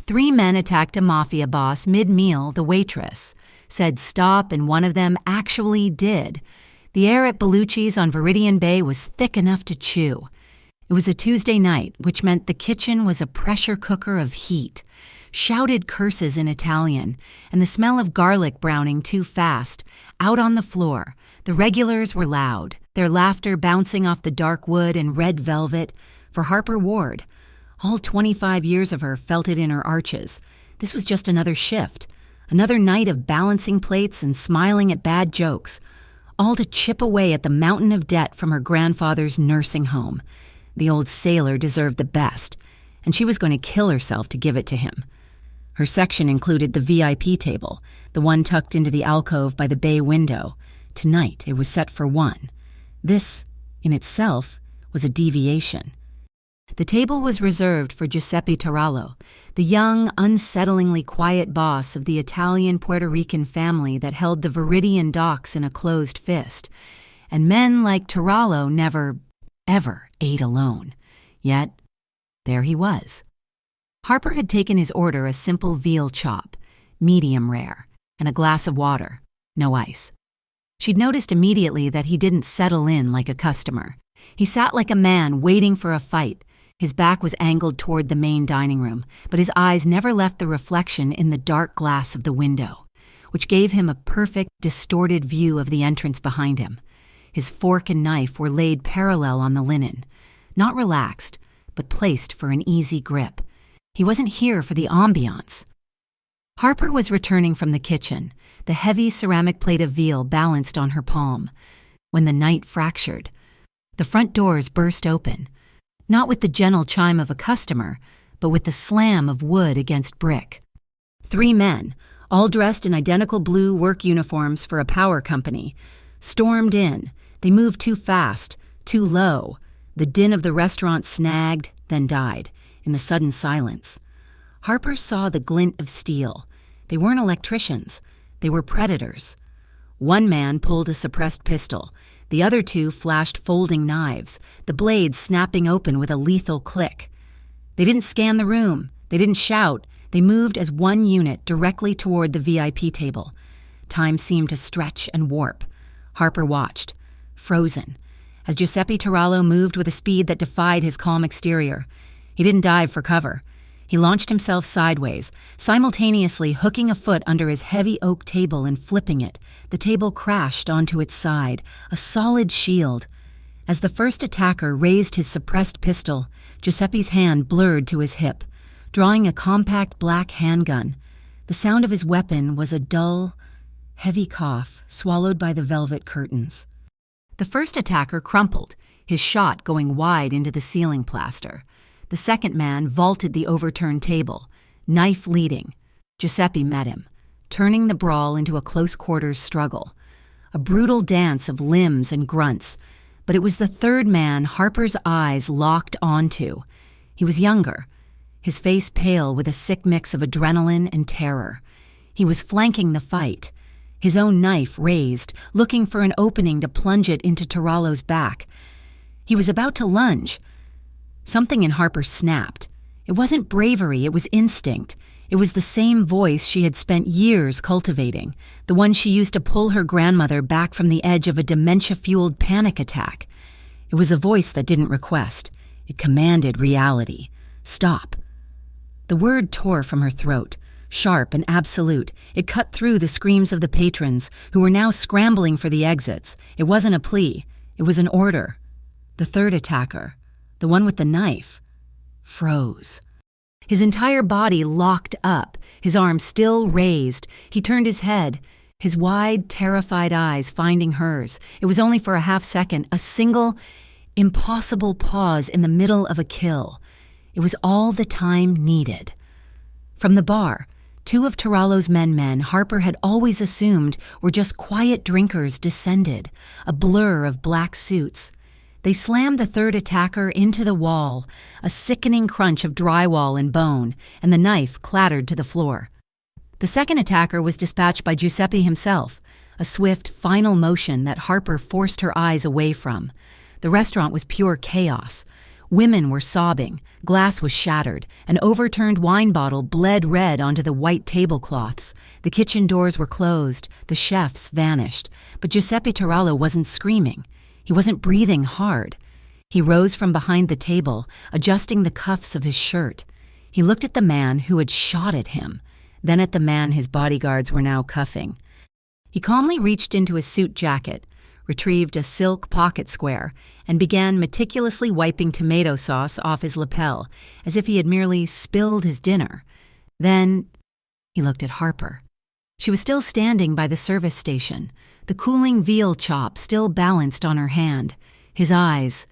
3 men attacked a mafia boss mid-meal, the Waitress. Said stop, and one of them actually did. The air at Bellucci's on Viridian Bay was thick enough to chew. It was a Tuesday night, which meant the kitchen was a pressure cooker of heat. Shouted curses in Italian, and the smell of garlic browning too fast. Out on the floor, the regulars were loud, their laughter bouncing off the dark wood and red velvet. For Harper Ward, all 25 years of her felt it in her arches. This was just another shift, another night of balancing plates and smiling at bad jokes, all to chip away at the mountain of debt from her grandfather's nursing home. The old sailor deserved the best, and she was going to kill herself to give it to him. Her section included the VIP table, the one tucked into the alcove by the bay window. Tonight it was set for 1. This, in itself, was a deviation. The table was reserved for Giuseppe Tarallo, the young, unsettlingly quiet boss of the Italian-Puerto Rican family that held the Viridian docks in a closed fist. And men like Tarallo never, ever ate alone. Yet, there he was. Harper had taken his order a simple veal chop, medium rare, and a glass of water, no ice. She'd noticed immediately that he didn't settle in like a customer. He sat like a man waiting for a fight. His back was angled toward the main dining room, but his eyes never left the reflection in the dark glass of the window, which gave him a perfect, distorted view of the entrance behind him. His fork and knife were laid parallel on the linen, not relaxed, but placed for an easy grip. He wasn't here for the ambiance. Harper was returning from the kitchen, the heavy ceramic plate of veal balanced on her palm, when the night fractured. The front doors burst open, not with the gentle chime of a customer, but with the slam of wood against brick. 3 men, all dressed in identical blue work uniforms for a power company, stormed in. They moved too fast, too low. The din of the restaurant snagged, then died, in the sudden silence. Harper saw the glint of steel. They weren't electricians. They were predators. 1 man pulled a suppressed pistol. The other 2 flashed folding knives, the blades snapping open with a lethal click. They didn't scan the room. They didn't shout. They moved as one unit directly toward the VIP table. Time seemed to stretch and warp. Harper watched, frozen, as Giuseppe Tarallo moved with a speed that defied his calm exterior. He didn't dive for cover. He launched himself sideways, simultaneously hooking a foot under his heavy oak table and flipping it. The table crashed onto its side, a solid shield. As the first attacker raised his suppressed pistol, Giuseppe's hand blurred to his hip, drawing a compact black handgun. The sound of his weapon was a dull, heavy cough swallowed by the velvet curtains. The first attacker crumpled, his shot going wide into the ceiling plaster. The second man vaulted the overturned table, knife leading. Giuseppe met him, turning the brawl into a close-quarters struggle. A brutal dance of limbs and grunts, but it was the third man Harper's eyes locked onto. He was younger, his face pale with a sick mix of adrenaline and terror. He was flanking the fight, his own knife raised, looking for an opening to plunge it into Tarallo's back. He was about to lunge. Something in Harper snapped. It wasn't bravery, it was instinct. It was the same voice she had spent years cultivating, the one she used to pull her grandmother back from the edge of a dementia-fueled panic attack. It was a voice that didn't request. It commanded reality. Stop. The word tore from her throat, sharp and absolute. It cut through the screams of the patrons, who were now scrambling for the exits. It wasn't a plea. It was an order. The third attacker, the one with the knife, froze. His entire body locked up, his arm still raised. He turned his head, his wide, terrified eyes finding hers. It was only for a half second, a single, impossible pause in the middle of a kill. It was all the time needed. From the bar, 2 of Tarallo's men Harper had always assumed were just quiet drinkers descended, a blur of black suits. They slammed the third attacker into the wall, a sickening crunch of drywall and bone, and the knife clattered to the floor. The second attacker was dispatched by Giuseppe himself, a swift, final motion that Harper forced her eyes away from. The restaurant was pure chaos. Women were sobbing, glass was shattered, an overturned wine bottle bled red onto the white tablecloths. The kitchen doors were closed, the chefs vanished, but Giuseppe Turallo wasn't screaming. He wasn't breathing hard. He rose from behind the table, adjusting the cuffs of his shirt. He looked at the man who had shot at him, then at the man his bodyguards were now cuffing. He calmly reached into his suit jacket, retrieved a silk pocket square, and began meticulously wiping tomato sauce off his lapel, as if he had merely spilled his dinner. Then he looked at Harper. She was still standing by the service station, the cooling veal chop still balanced on her hand. His eyes,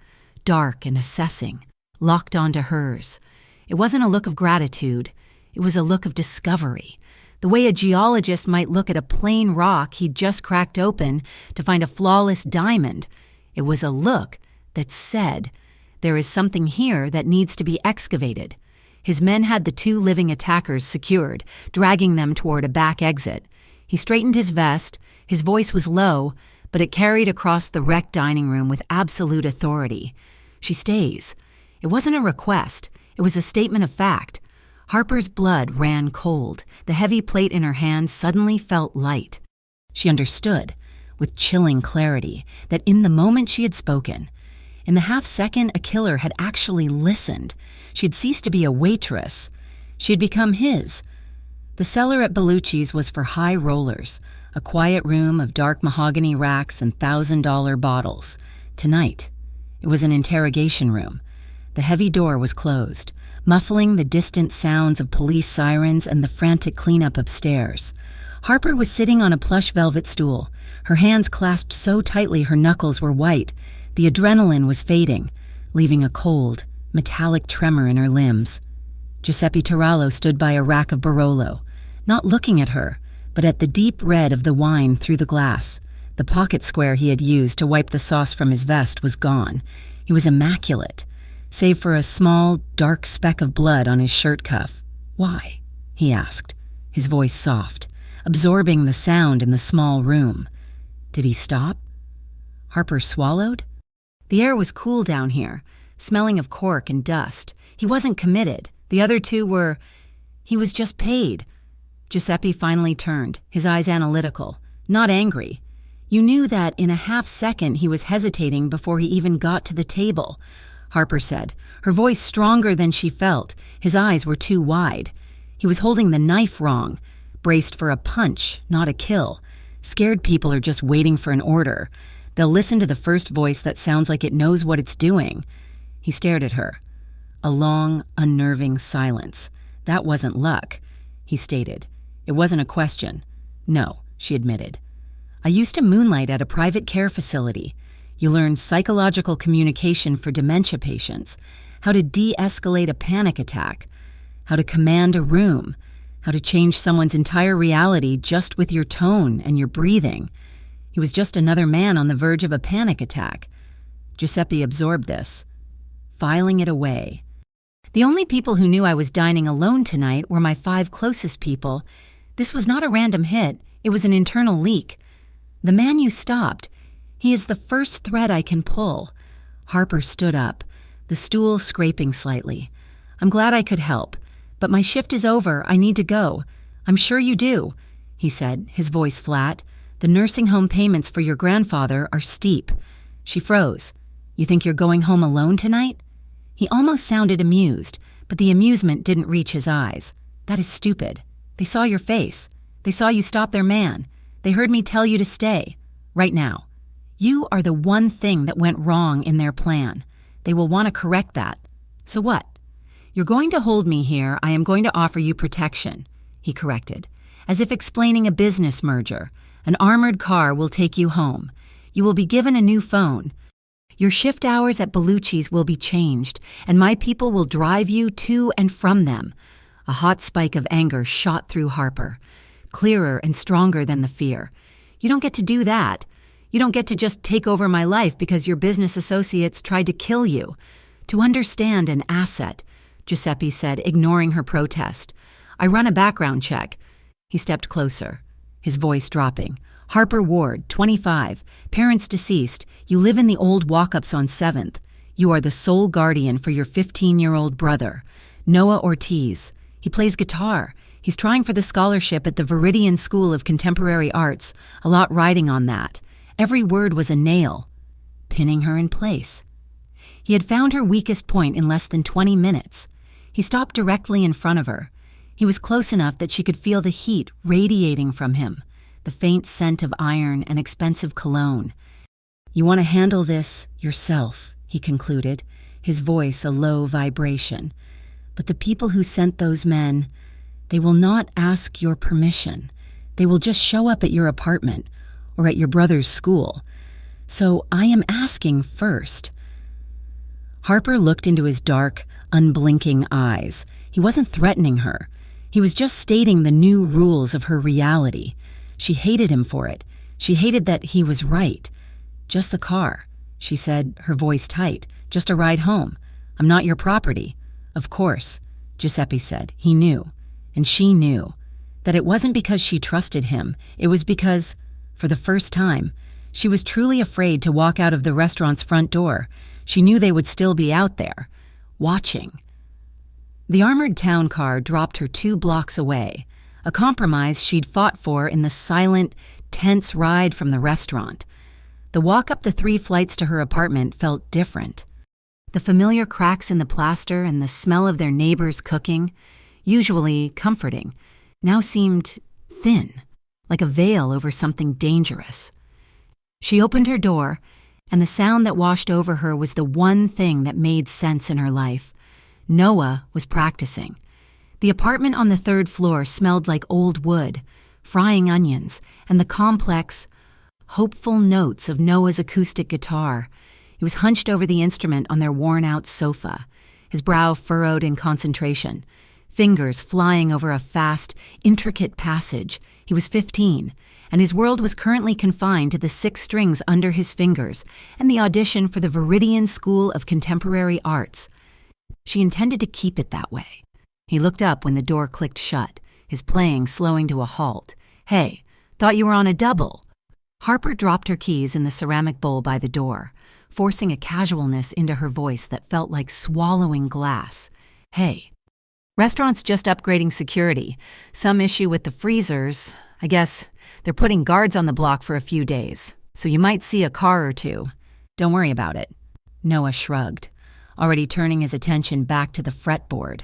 dark and assessing, locked onto hers. It wasn't a look of gratitude. It was a look of discovery, the way a geologist might look at a plain rock he'd just cracked open to find a flawless diamond. It was a look that said, there is something here that needs to be excavated. His men had the two living attackers secured, dragging them toward a back exit. He straightened his vest. His voice was low, but it carried across the wrecked dining room with absolute authority. She stays. It wasn't a request. It was a statement of fact. Harper's blood ran cold. The heavy plate in her hand suddenly felt light. She understood, with chilling clarity, that in the moment she had spoken, in the half-second a killer had actually listened. She had ceased to be a waitress. She had become his. The cellar at Bellucci's was for high rollers, a quiet room of dark mahogany racks and $1,000 bottles. Tonight, it was an interrogation room. The heavy door was closed, muffling the distant sounds of police sirens and the frantic cleanup upstairs. Harper was sitting on a plush velvet stool, her hands clasped so tightly her knuckles were white. The adrenaline was fading, leaving a cold, metallic tremor in her limbs. Giuseppe Turallo stood by a rack of Barolo, not looking at her, but at the deep red of the wine through the glass. The pocket square he had used to wipe the sauce from his vest was gone. He was immaculate, save for a small, dark speck of blood on his shirt cuff. "Why?" he asked, his voice soft, absorbing the sound in the small room. Did he stop? Harper swallowed? The air was cool down here, smelling of cork and dust. He wasn't committed. The other two were... He was just paid. Giuseppe finally turned, his eyes analytical, not angry. You knew that in a half-second he was hesitating before he even got to the table. Harper said, her voice stronger than she felt. His eyes were too wide. He was holding the knife wrong, braced for a punch, not a kill. Scared people are just waiting for an order. They'll listen to the first voice that sounds like it knows what it's doing. He stared at her. A long, unnerving silence. That wasn't luck, he stated. It wasn't a question. No, she admitted. I used to moonlight at a private care facility. You learn psychological communication for dementia patients, how to de-escalate a panic attack, how to command a room, how to change someone's entire reality just with your tone and your breathing. He was just another man on the verge of a panic attack. Giuseppe absorbed this, filing it away. The only people who knew I was dining alone tonight were my 5 closest people. This was not a random hit. It was an internal leak. The man you stopped, he is the first thread I can pull. Harper stood up, the stool scraping slightly. I'm glad I could help, but my shift is over. I need to go. I'm sure you do, he said, his voice flat. The nursing home payments for your grandfather are steep. She froze. You think you're going home alone tonight? He almost sounded amused, but the amusement didn't reach his eyes. That is stupid. They saw your face. They saw you stop their man. They heard me tell you to stay. Right now. You are the one thing that went wrong in their plan. They will want to correct that. So what? You're going to hold me here. I am going to offer you protection, he corrected, as if explaining a business merger. An armored car will take you home. You will be given a new phone. Your shift hours at Bellucci's will be changed, and my people will drive you to and from them. A hot spike of anger shot through Harper, clearer and stronger than the fear. You don't get to do that. You don't get to just take over my life because your business associates tried to kill you. To understand an asset, Giuseppe said, ignoring her protest. I run a background check. He stepped closer, his voice dropping. Harper Ward, 25, parents deceased. You live in the old walk-ups on 7th. You are the sole guardian for your 15-year-old brother, Noah Ortiz. He plays guitar. He's trying for the scholarship at the Viridian School of Contemporary Arts, a lot riding on that. Every word was a nail, pinning her in place. He had found her weakest point in less than 20 minutes. He stopped directly in front of her. He was close enough that she could feel the heat radiating from him, the faint scent of iron and expensive cologne. You want to handle this yourself, he concluded, his voice a low vibration. But the people who sent those men, they will not ask your permission. They will just show up at your apartment or at your brother's school. So I am asking first. Harper looked into his dark, unblinking eyes. He wasn't threatening her. He was just stating the new rules of her reality. She hated him for it. She hated that he was right. Just the car, she said, her voice tight. Just a ride home. I'm not your property. Of course, Giuseppe said. He knew. And she knew. That it wasn't because she trusted him. It was because, for the first time, she was truly afraid to walk out of the restaurant's front door. She knew they would still be out there, watching. The armored town car dropped her 2 blocks away, a compromise she'd fought for in the silent, tense ride from the restaurant. The walk up the 3 flights to her apartment felt different. The familiar cracks in the plaster and the smell of their neighbors cooking, usually comforting, now seemed thin, like a veil over something dangerous. She opened her door, and the sound that washed over her was the one thing that made sense in her life. Noah was practicing. The apartment on the 3rd floor smelled like old wood, frying onions, and the complex, hopeful notes of Noah's acoustic guitar. He was hunched over the instrument on their worn-out sofa, his brow furrowed in concentration, fingers flying over a fast, intricate passage. He was 15, and his world was currently confined to the 6 strings under his fingers and the audition for the Viridian School of Contemporary Arts. She intended to keep it that way. He looked up when the door clicked shut, his playing slowing to a halt. Hey, thought you were on a double. Harper dropped her keys in the ceramic bowl by the door, forcing a casualness into her voice that felt like swallowing glass. Hey. Restaurant's just upgrading security. Some issue with the freezers. I guess they're putting guards on the block for a few days, so you might see a car or 2. Don't worry about it. Noah shrugged, already turning his attention back to the fretboard.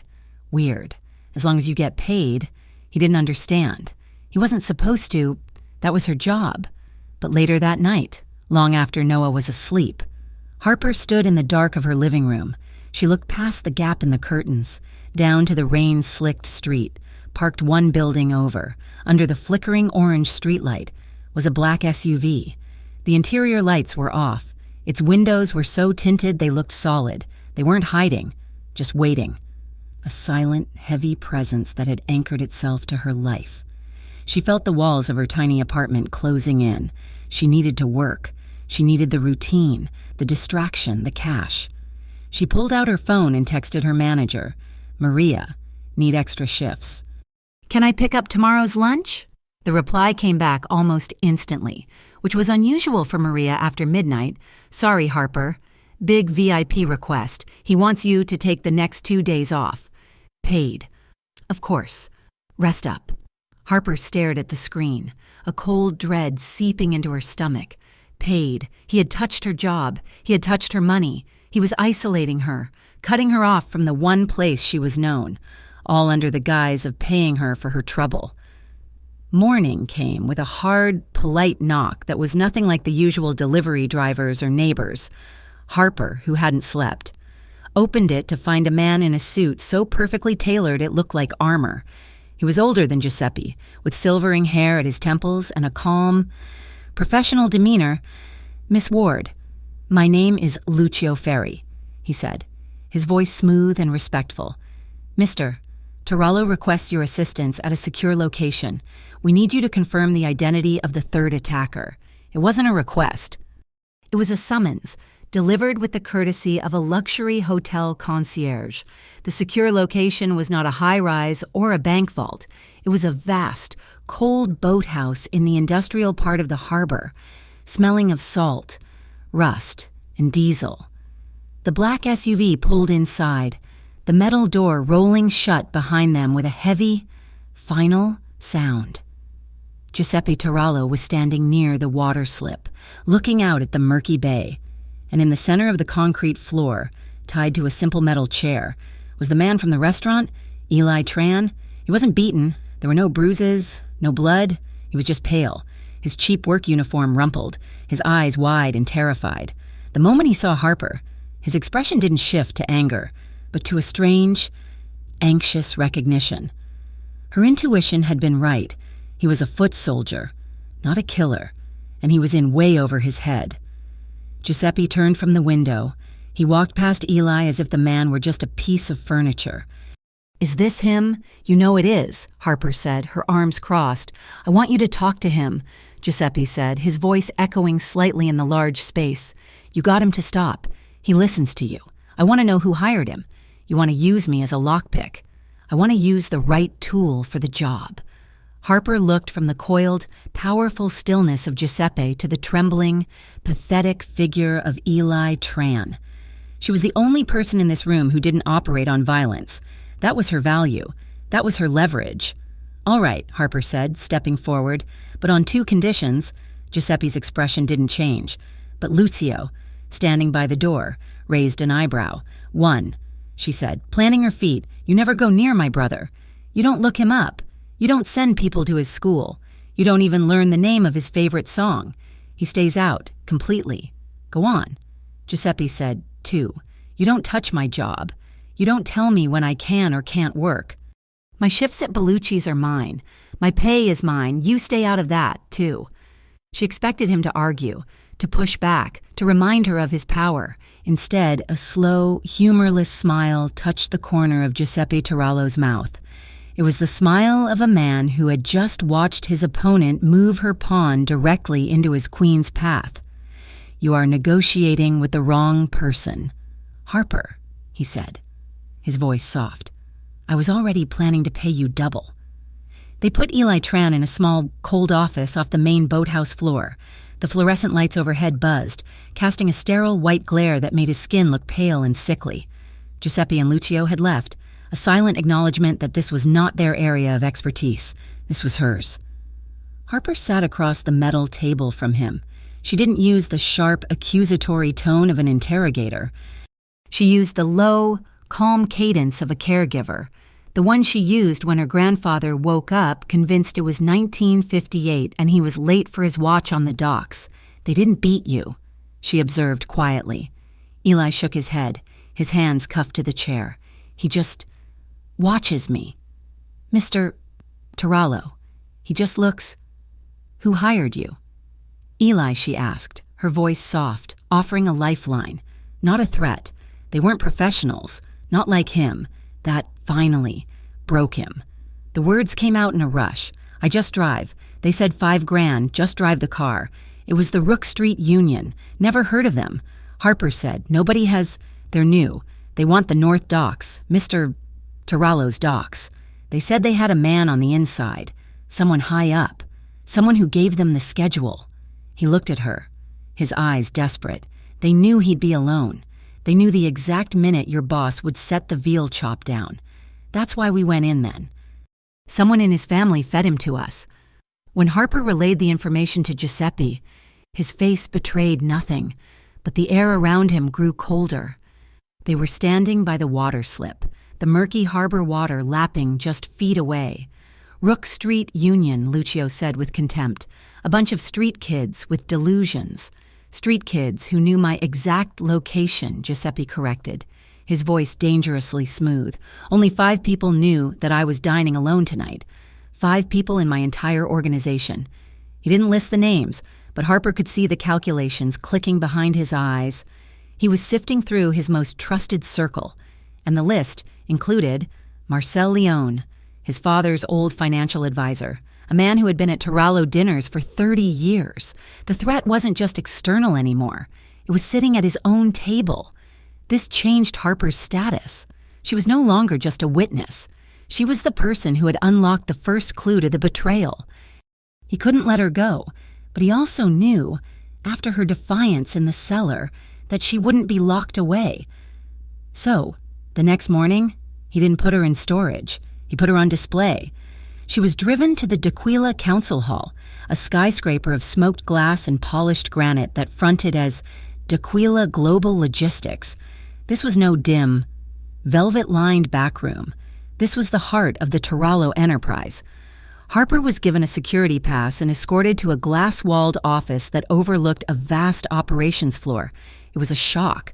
Weird. As long as you get paid. He didn't understand. He wasn't supposed to. That was her job. But later that night, long after Noah was asleep, Harper stood in the dark of her living room. She looked past the gap in the curtains, down to the rain-slicked street. Parked 1 building over, under the flickering orange streetlight, was a black SUV. The interior lights were off. Its windows were so tinted they looked solid. They weren't hiding, just waiting. A silent, heavy presence that had anchored itself to her life. She felt the walls of her tiny apartment closing in. She needed to work. She needed the routine, the distraction, the cash. She pulled out her phone and texted her manager, Maria, need extra shifts. Can I pick up tomorrow's lunch? The reply came back almost instantly, which was unusual for Maria after midnight. Sorry, Harper. Big VIP request. He wants you to take the next 2 days off. Paid. Of course. Rest up. Harper stared at the screen, a cold dread seeping into her stomach. Paid. He had touched her job. He had touched her money. He was isolating her, cutting her off from the one place she was known, all under the guise of paying her for her trouble. Morning came with a hard, polite knock that was nothing like the usual delivery drivers or neighbors. Harper, who hadn't slept, opened it to find a man in a suit so perfectly tailored it looked like armor. He was older than Giuseppe, with silvering hair at his temples and a calm, professional demeanor. Miss Ward, my name is Lucio Ferri, he said, his voice smooth and respectful. Mister, Tarallo requests your assistance at a secure location. We need you to confirm the identity of the 3rd attacker. It wasn't a request. It was a summons, delivered with the courtesy of a luxury hotel concierge. The secure location was not a high-rise or a bank vault. It was a vast, cold boathouse in the industrial part of the harbor, smelling of salt, rust, and diesel. The black SUV pulled inside, the metal door rolling shut behind them with a heavy, final sound. Giuseppe Turallo was standing near the water slip, looking out at the murky bay, and in the center of the concrete floor, tied to a simple metal chair, was the man from the restaurant, Eli Tran. He wasn't beaten. There were no bruises, no blood. He was just pale, his cheap work uniform rumpled, his eyes wide and terrified. The moment he saw Harper, his expression didn't shift to anger, but to a strange, anxious recognition. Her intuition had been right. He was a foot soldier, not a killer, and he was in way over his head. Giuseppe turned from the window. He walked past Eli as if the man were just a piece of furniture. "Is this him?" "You know it is," Harper said, her arms crossed. "I want you to talk to him," Giuseppe said, his voice echoing slightly in the large space. "You got him to stop. He listens to you. I want to know who hired him. You want to use me as a lockpick. I want to use the right tool for the job." Harper looked from the coiled, powerful stillness of Giuseppe to the trembling, pathetic figure of Eli Tran. She was the only person in this room who didn't operate on violence. That was her value. That was her leverage. "All right," Harper said, stepping forward, but on two conditions. Giuseppe's expression didn't change. But Lucio, standing by the door, raised an eyebrow. "One," she said, planting her feet. "You never go near my brother. You don't look him up. You don't send people to his school. You don't even learn the name of his favorite song. He stays out, completely. Go on." Giuseppe said, "Two, you don't touch my job. You don't tell me when I can or can't work. My shifts at Bellucci's are mine. My pay is mine. You stay out of that, too." She expected him to argue, to push back, to remind her of his power. Instead, a slow, humorless smile touched the corner of Giuseppe Turallo's mouth. It was the smile of a man who had just watched his opponent move her pawn directly into his queen's path. "You are negotiating with the wrong person." "Harper," he said, his voice soft. "I was already planning to pay you double." They put Eli Tran in a small, cold office off the main boathouse floor. The fluorescent lights overhead buzzed, casting a sterile white glare that made his skin look pale and sickly. Giuseppe and Lucio had left, a silent acknowledgement that this was not their area of expertise. This was hers. Harper sat across the metal table from him. She didn't use the sharp, accusatory tone of an interrogator. She used the low, calm cadence of a caregiver, the one she used when her grandfather woke up convinced it was 1958 and he was late for his watch on the docks. "They didn't beat you," she observed quietly. Eli shook his head, his hands cuffed to the chair. "He just watches me. Mr. Turallo. He just looks—" "Who hired you?" "Eli," she asked, her voice soft, offering a lifeline, not a threat. They weren't professionals, not like him. That, finally, broke him. The words came out in a rush. "I just drive. They said $5,000, just drive the car. It was the Rook Street Union. Never heard of them." Harper said, "Nobody has—" "They're new. They want the North Docks, Mr. Turallo's docks. They said they had a man on the inside, someone high up, someone who gave them the schedule." He looked at her, his eyes desperate. "They knew he'd be alone. They knew the exact minute your boss would set the veal chop down. That's why we went in then. Someone in his family fed him to us." When Harper relayed the information to Giuseppe, his face betrayed nothing, but the air around him grew colder. They were standing by the water slip, the murky harbor water lapping just feet away. "Rook Street Union," Lucio said with contempt. "A bunch of street kids with delusions." "Street kids who knew my exact location," Giuseppe corrected, his voice dangerously smooth. "Only 5 people knew that I was dining alone tonight. 5 people in my entire organization." He didn't list the names, but Harper could see the calculations clicking behind his eyes. He was sifting through his most trusted circle, and the list included Marcel Leone, his father's old financial advisor, a man who had been at Turallo dinners for 30 years. The threat wasn't just external anymore. It was sitting at his own table. This changed Harper's status. She was no longer just a witness. She was the person who had unlocked the first clue to the betrayal. He couldn't let her go, but he also knew, after her defiance in the cellar, that she wouldn't be locked away. So, the next morning, he didn't put her in storage. He put her on display. She was driven to the D'Aquila Council Hall, a skyscraper of smoked glass and polished granite that fronted as D'Aquila Global Logistics. This was no dim, velvet-lined back room. This was the heart of the Turalo enterprise. Harper was given a security pass and escorted to a glass-walled office that overlooked a vast operations floor. It was a shock.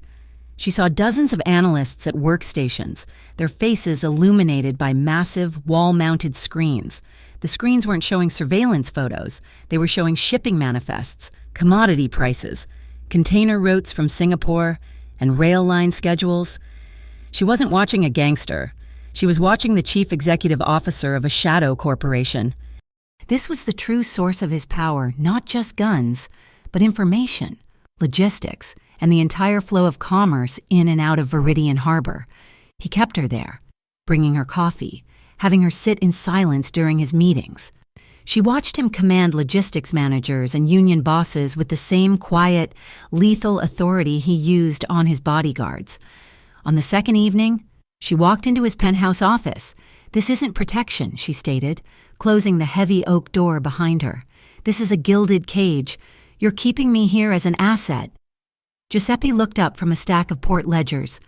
She saw dozens of analysts at workstations, their faces illuminated by massive, wall-mounted screens. The screens weren't showing surveillance photos. They were showing shipping manifests, commodity prices, container routes from Singapore, and rail line schedules. She wasn't watching a gangster. She was watching the chief executive officer of a shadow corporation. This was the true source of his power, not just guns, but information, logistics, and the entire flow of commerce in and out of Viridian Harbor. He kept her there, bringing her coffee, having her sit in silence during his meetings. She watched him command logistics managers and union bosses with the same quiet, lethal authority he used on his bodyguards. On the second evening, she walked into his penthouse office. "This isn't protection," she stated, closing the heavy oak door behind her. "This is a gilded cage. You're keeping me here as an asset." Giuseppe looked up from a stack of port ledgers.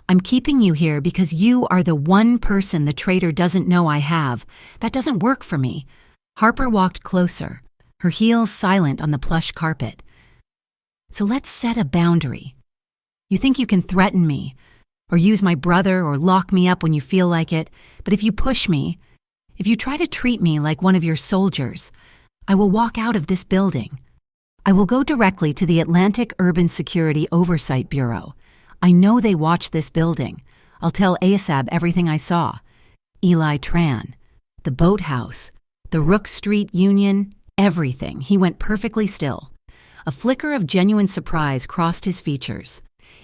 "I'm keeping you here because you are the one person the traitor doesn't know I have. That doesn't work for me." Harper walked closer, her heels silent on the plush carpet. "So let's set a boundary. You think you can threaten me, or use my brother, or lock me up when you feel like it, but if you push me, if you try to treat me like one of your soldiers, I will walk out of this building. I will go directly to the Atlantic Urban Security Oversight Bureau. I know they watch this building. I'll tell ASAB everything I saw. Eli Tran, the boathouse, the Rook Street Union, everything." He went perfectly still. A flicker of genuine surprise crossed his features.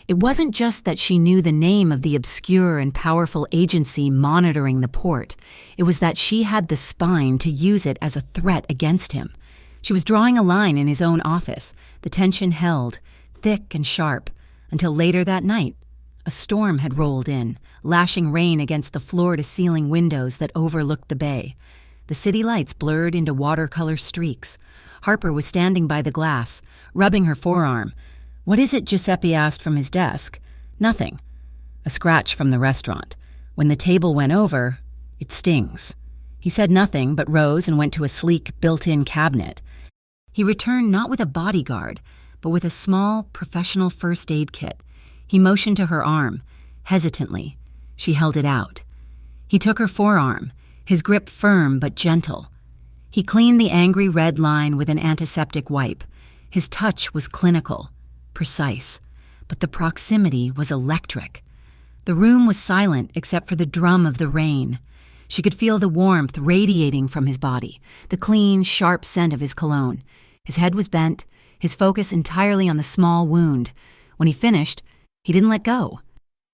It wasn't just that she knew the name of the obscure and powerful agency monitoring the port. It was that she had the spine to use it as a threat against him. She was drawing a line in his own office. The tension held, thick and sharp, until later that night. A storm had rolled in, lashing rain against the floor-to-ceiling windows that overlooked the bay. The city lights blurred into watercolor streaks. Harper was standing by the glass, rubbing her forearm. "What is it?" Giuseppe asked from his desk. "Nothing. A scratch from the restaurant. When the table went over, it stings." He said nothing, but rose and went to a sleek, built-in cabinet. He returned not with a bodyguard, but with a small, professional first aid kit. He motioned to her arm. Hesitantly, she held it out. He took her forearm, his grip firm but gentle. He cleaned the angry red line with an antiseptic wipe. His touch was clinical, precise, but the proximity was electric. The room was silent except for the drum of the rain. She could feel the warmth radiating from his body, the clean, sharp scent of his cologne. His head was bent, his focus entirely on the small wound. When he finished, he didn't let go.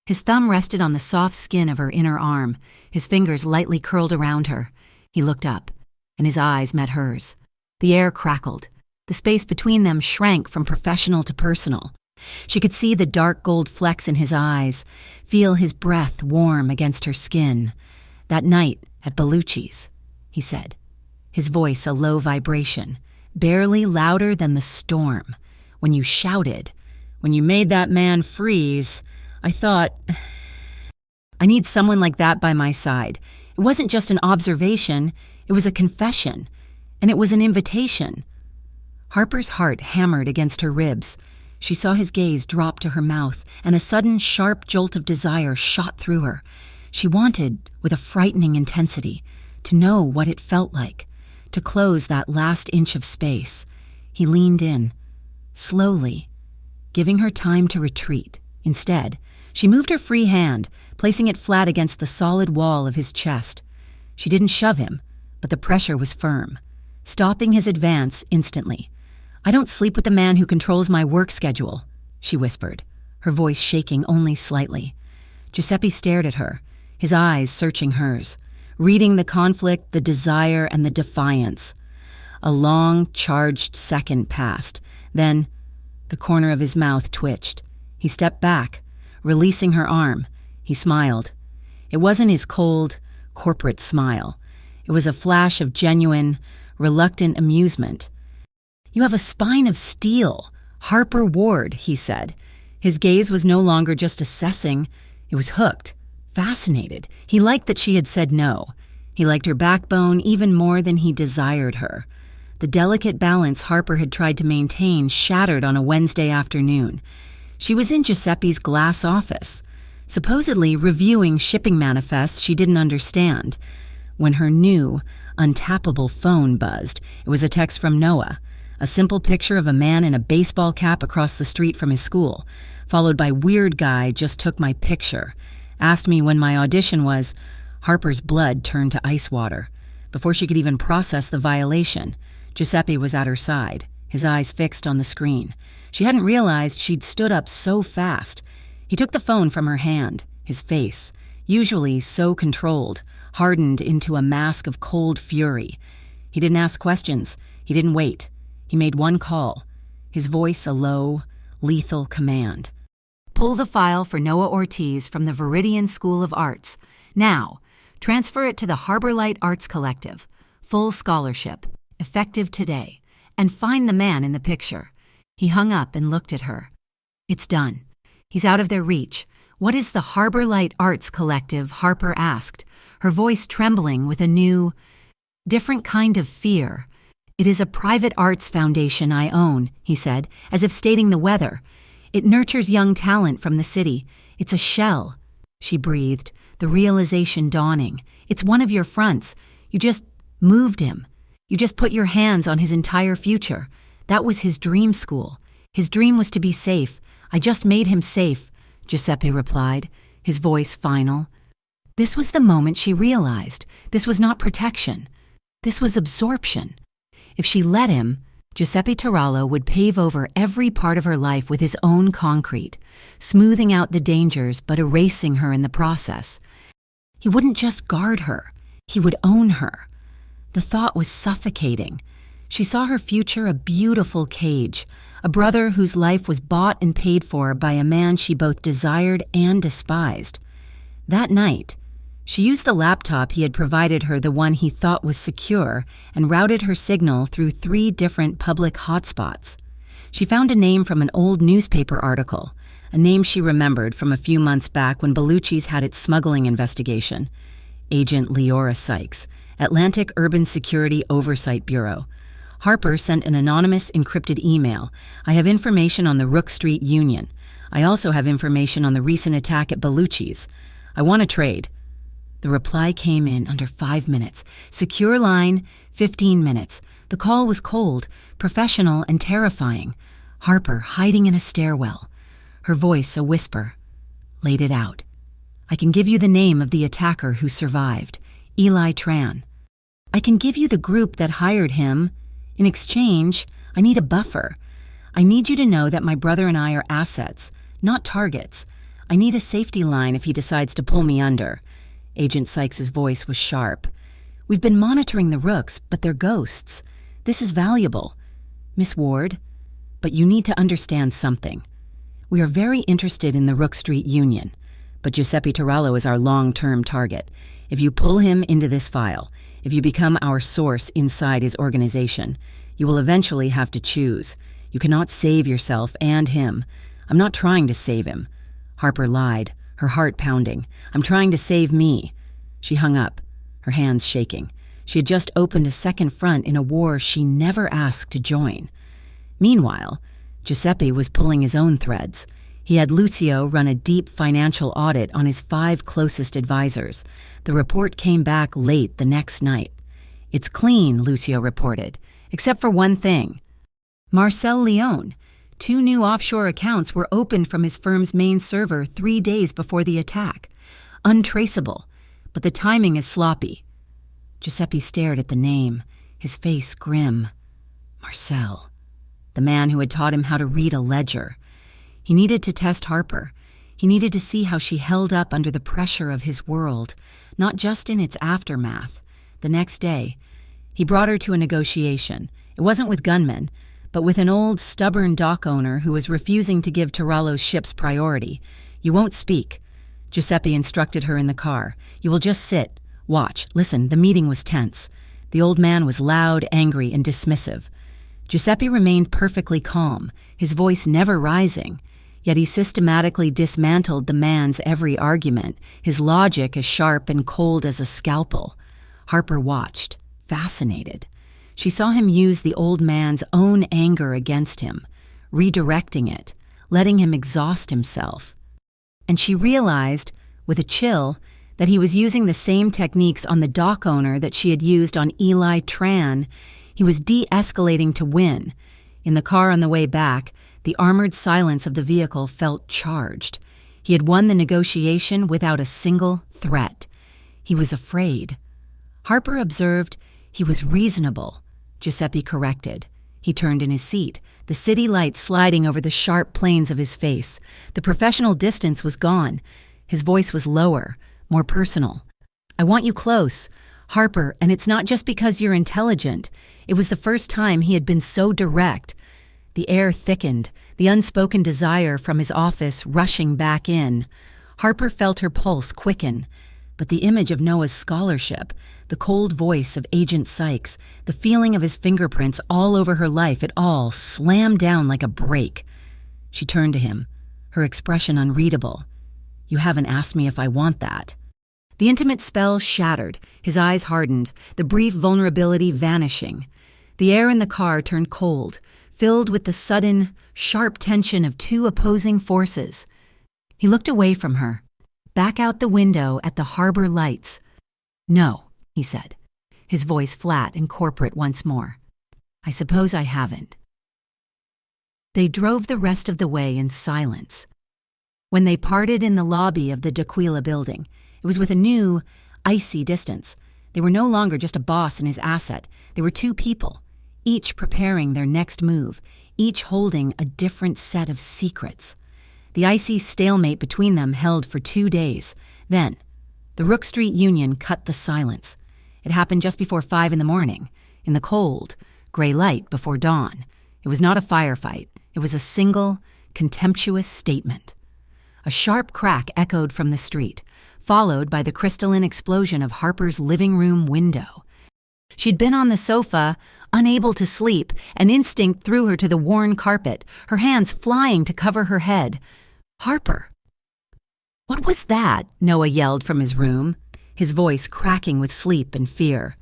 His thumb rested on the soft skin of her inner arm, his fingers lightly curled around her. He looked up, and his eyes met hers. The air crackled. The space between them shrank from professional to personal. She could see the dark gold flecks in his eyes, feel his breath warm against her skin. "That night at Bellucci's," he said, his voice a low vibration, barely louder than the storm. "When you shouted, when you made that man freeze, I thought, I need someone like that by my side. It wasn't just an observation, it was a confession, and it was an invitation." Harper's heart hammered against her ribs. She saw his gaze drop to her mouth, and a sudden sharp jolt of desire shot through her. She wanted, with a frightening intensity, to know what it felt like, to close that last inch of space. He leaned in, slowly, giving her time to retreat. Instead, she moved her free hand, placing it flat against the solid wall of his chest. She didn't shove him, but the pressure was firm, stopping his advance instantly. "I don't sleep with the man who controls my work schedule," she whispered, her voice shaking only slightly. Giuseppe stared at her, his eyes searching hers, reading the conflict, the desire, and the defiance. A long, charged second passed. Then, the corner of his mouth twitched. He stepped back, releasing her arm. He smiled. It wasn't his cold, corporate smile. It was a flash of genuine, reluctant amusement. "You have a spine of steel, Harper Ward," he said. His gaze was no longer just assessing. It was hooked, fascinated. He liked that she had said no. He liked her backbone even more than he desired her. The delicate balance Harper had tried to maintain shattered on a Wednesday afternoon. She was in Giuseppe's glass office, supposedly reviewing shipping manifests she didn't understand, when her new, untappable phone buzzed. It was a text from Noah, a simple picture of a man in a baseball cap across the street from his school, followed by "Weird guy just took my picture. Asked me when my audition was." Harper's blood turned to ice water. Before she could even process the violation, Giuseppe was at her side, his eyes fixed on the screen. She hadn't realized she'd stood up so fast. He took the phone from her hand, his face, usually so controlled, hardened into a mask of cold fury. He didn't ask questions. He didn't wait. He made one call, his voice a low, lethal command. "Pull the file for Noah Ortiz from the Viridian School of Arts. Now, transfer it to the Harbor Light Arts Collective. Full scholarship, effective today. And find the man in the picture." He hung up and looked at her. "It's done. He's out of their reach. What is the Harbor Light Arts Collective?" Harper asked, her voice trembling with a new, different kind of fear. "It is a private arts foundation I own," he said, as if stating the weather. "It nurtures young talent from the city. It's a shell." She breathed, the realization dawning. "It's one of your fronts. You just moved him. You just put your hands on his entire future. That was his dream school. His dream was to be safe. I just made him safe," Giuseppe replied, his voice final. This was the moment she realized. This was not protection. This was absorption. If she let him, Giuseppe Tarallo would pave over every part of her life with his own concrete, smoothing out the dangers but erasing her in the process. He wouldn't just guard her. He would own her. The thought was suffocating. She saw her future a beautiful cage, a brother whose life was bought and paid for by a man she both desired and despised. That night, she used the laptop he had provided her, the one he thought was secure, and routed her signal through 3 different public hotspots. She found a name from an old newspaper article, a name she remembered from a few months back when Bellucci's had its smuggling investigation. Agent Leora Sykes, Atlantic Urban Security Oversight Bureau. Harper sent an anonymous encrypted email. "I have information on the Rook Street Union. I also have information on the recent attack at Bellucci's. I want to trade." The reply came in under 5 minutes. "Secure line, 15 minutes. The call was cold, professional, and terrifying. Harper hiding in a stairwell. Her voice a whisper. Laid it out. I can give you the name of the attacker who survived, Eli Tran. I can give you the group that hired him. In exchange, I need a buffer. I need you to know that my brother and I are assets, not targets. I need a safety line if he decides to pull me under." Agent Sykes' voice was sharp. "We've been monitoring the Rooks, but they're ghosts. This is valuable. Miss Ward, but you need to understand something. We are very interested in the Rook Street Union, but Giuseppe Tarallo is our long-term target. If you pull him into this file, if you become our source inside his organization, you will eventually have to choose. You cannot save yourself and him. I'm not trying to save him." Harper lied, her heart pounding. "I'm trying to save me." She hung up, her hands shaking. She had just opened a second front in a war she never asked to join. Meanwhile, Giuseppe was pulling his own threads. He had Lucio run a deep financial audit on his 5 closest advisors. The report came back late the next night. "It's clean," Lucio reported, "except for one thing. Marcel Leone. 2 new offshore accounts were opened from his firm's main server 3 days before the attack. Untraceable, but the timing is sloppy." Giuseppe stared at the name, his face grim. Marcel, the man who had taught him how to read a ledger. He needed to test Harper. He needed to see how she held up under the pressure of his world, not just in its aftermath. The next day, he brought her to a negotiation. It wasn't with gunmen, but with an old, stubborn dock owner who was refusing to give Tarallo's ships priority. "You won't speak," Giuseppe instructed her in the car. "You will just sit. Watch. Listen, the meeting was tense." The old man was loud, angry, and dismissive. Giuseppe remained perfectly calm, his voice never rising, yet he systematically dismantled the man's every argument, his logic as sharp and cold as a scalpel. Harper watched, fascinated. She saw him use the old man's own anger against him, redirecting it, letting him exhaust himself. And she realized, with a chill, that he was using the same techniques on the dock owner that she had used on Eli Tran. He was de-escalating to win. In the car on the way back, the armored silence of the vehicle felt charged. He had won the negotiation without a single threat. He was afraid. Harper observed he was reasonable. Giuseppe corrected. He turned in his seat, the city light sliding over the sharp planes of his face. The professional distance was gone. His voice was lower, more personal. "I want you close, Harper, and it's not just because you're intelligent." It was the first time he had been so direct. The air thickened, the unspoken desire from his office rushing back in. Harper felt her pulse quicken, but the image of Noah's scholarship, the cold voice of Agent Sykes, the feeling of his fingerprints all over her life, it all slammed down like a brake. She turned to him, her expression unreadable. "You haven't asked me if I want that." The intimate spell shattered, his eyes hardened, the brief vulnerability vanishing. The air in the car turned cold, filled with the sudden, sharp tension of two opposing forces. He looked away from her, back out the window at the harbor lights. "No," he said, his voice flat and corporate once more. "I suppose I haven't." They drove the rest of the way in silence. When they parted in the lobby of the D'Aquila building, it was with a new, icy distance. They were no longer just a boss and his asset. They were two people, each preparing their next move, each holding a different set of secrets. The icy stalemate between them held for 2 days. Then, the Rook Street Union cut the silence. It happened just before 5 in the morning, in the cold, gray light before dawn. It was not a firefight. It was a single, contemptuous statement. A sharp crack echoed from the street, followed by the crystalline explosion of Harper's living room window. She'd been on the sofa, unable to sleep, and instinct threw her to the worn carpet, her hands flying to cover her head. "Harper!" "What was that?" Noah yelled from his room, his voice cracking with sleep and fear.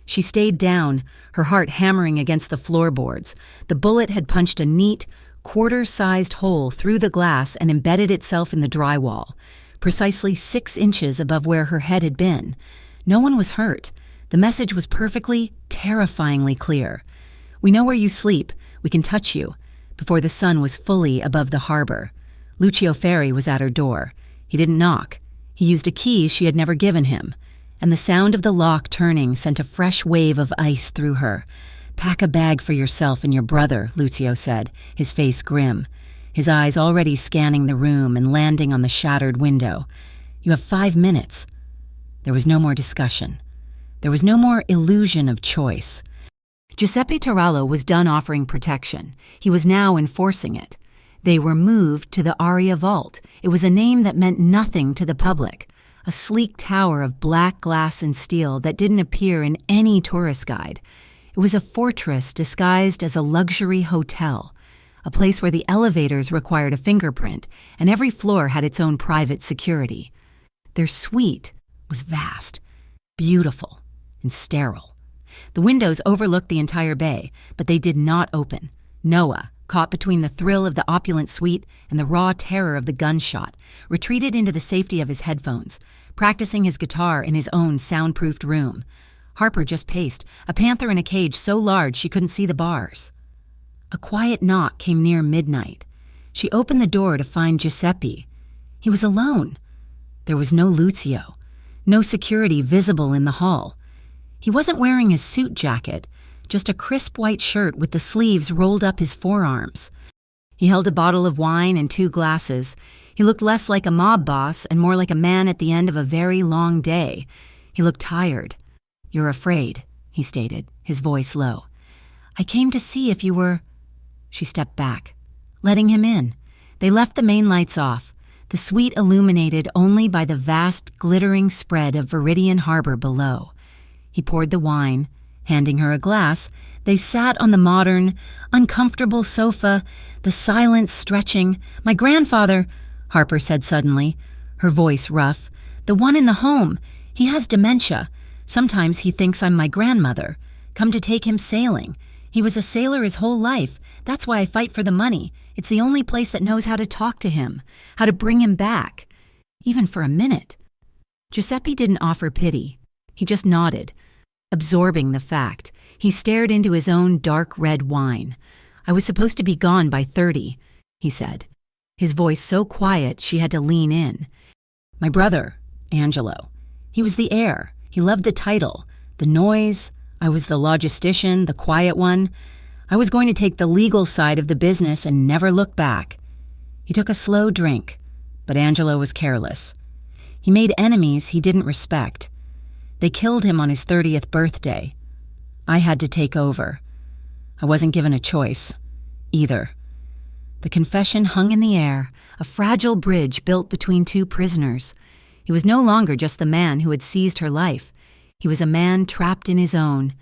She stayed down, her heart hammering against the floorboards. The bullet had punched a neat, quarter-sized hole through the glass and embedded itself in the drywall, precisely 6 inches above where her head had been. No one was hurt. The message was perfectly, terrifyingly clear. "We know where you sleep. We can touch you." Before the sun was fully above the harbor, Lucio Ferri was at her door. He didn't knock. He used a key she had never given him, and the sound of the lock turning sent a fresh wave of ice through her. "Pack a bag for yourself and your brother," Lucio said, his face grim, his eyes already scanning the room and landing on the shattered window. "You have 5 minutes." There was no more discussion. There was no more illusion of choice. Giuseppe Tarallo was done offering protection. He was now enforcing it. They were moved to the Aria Vault. It was a name that meant nothing to the public. A sleek tower of black glass and steel that didn't appear in any tourist guide. It was a fortress disguised as a luxury hotel, a place where the elevators required a fingerprint, and every floor had its own private security. Their suite was vast, beautiful, and sterile. The windows overlooked the entire bay, but they did not open. Noah, caught between the thrill of the opulent suite and the raw terror of the gunshot, retreated into the safety of his headphones, practicing his guitar in his own soundproofed room. Harper just paced, a panther in a cage so large she couldn't see the bars. A quiet knock came near midnight. She opened the door to find Giuseppe. He was alone. There was no Lucio, no security visible in the hall. He wasn't wearing his suit jacket, just a crisp white shirt with the sleeves rolled up his forearms. He held a bottle of wine and 2 glasses. He looked less like a mob boss and more like a man at the end of a very long day. He looked tired. "You're afraid," he stated, his voice low. "I came to see if you were..." She stepped back, letting him in. They left the main lights off, the suite illuminated only by the vast, glittering spread of Viridian Harbor below. He poured the wine, handing her a glass. They sat on the modern, uncomfortable sofa, the silence stretching. "My grandfather," Harper said suddenly, her voice rough. "The one in the home. He has dementia. Sometimes he thinks I'm my grandmother. Come to take him sailing. He was a sailor his whole life. That's why I fight for the money. It's the only place that knows how to talk to him, how to bring him back, even for a minute." Giuseppe didn't offer pity. He just nodded, absorbing the fact. He stared into his own dark red wine. "I was supposed to be gone by 30, he said, his voice so quiet she had to lean in. "My brother, Angelo. He was the heir. He loved the title, the noise. I was the logistician, the quiet one. I was going to take the legal side of the business and never look back." He took a slow drink, but Angelo was careless. He made enemies he didn't respect. They killed him on his 30th birthday. I had to take over. I wasn't given a choice, either. The confession hung in the air, a fragile bridge built between two prisoners. He was no longer just the man who had seized her life. He was a man trapped in his own.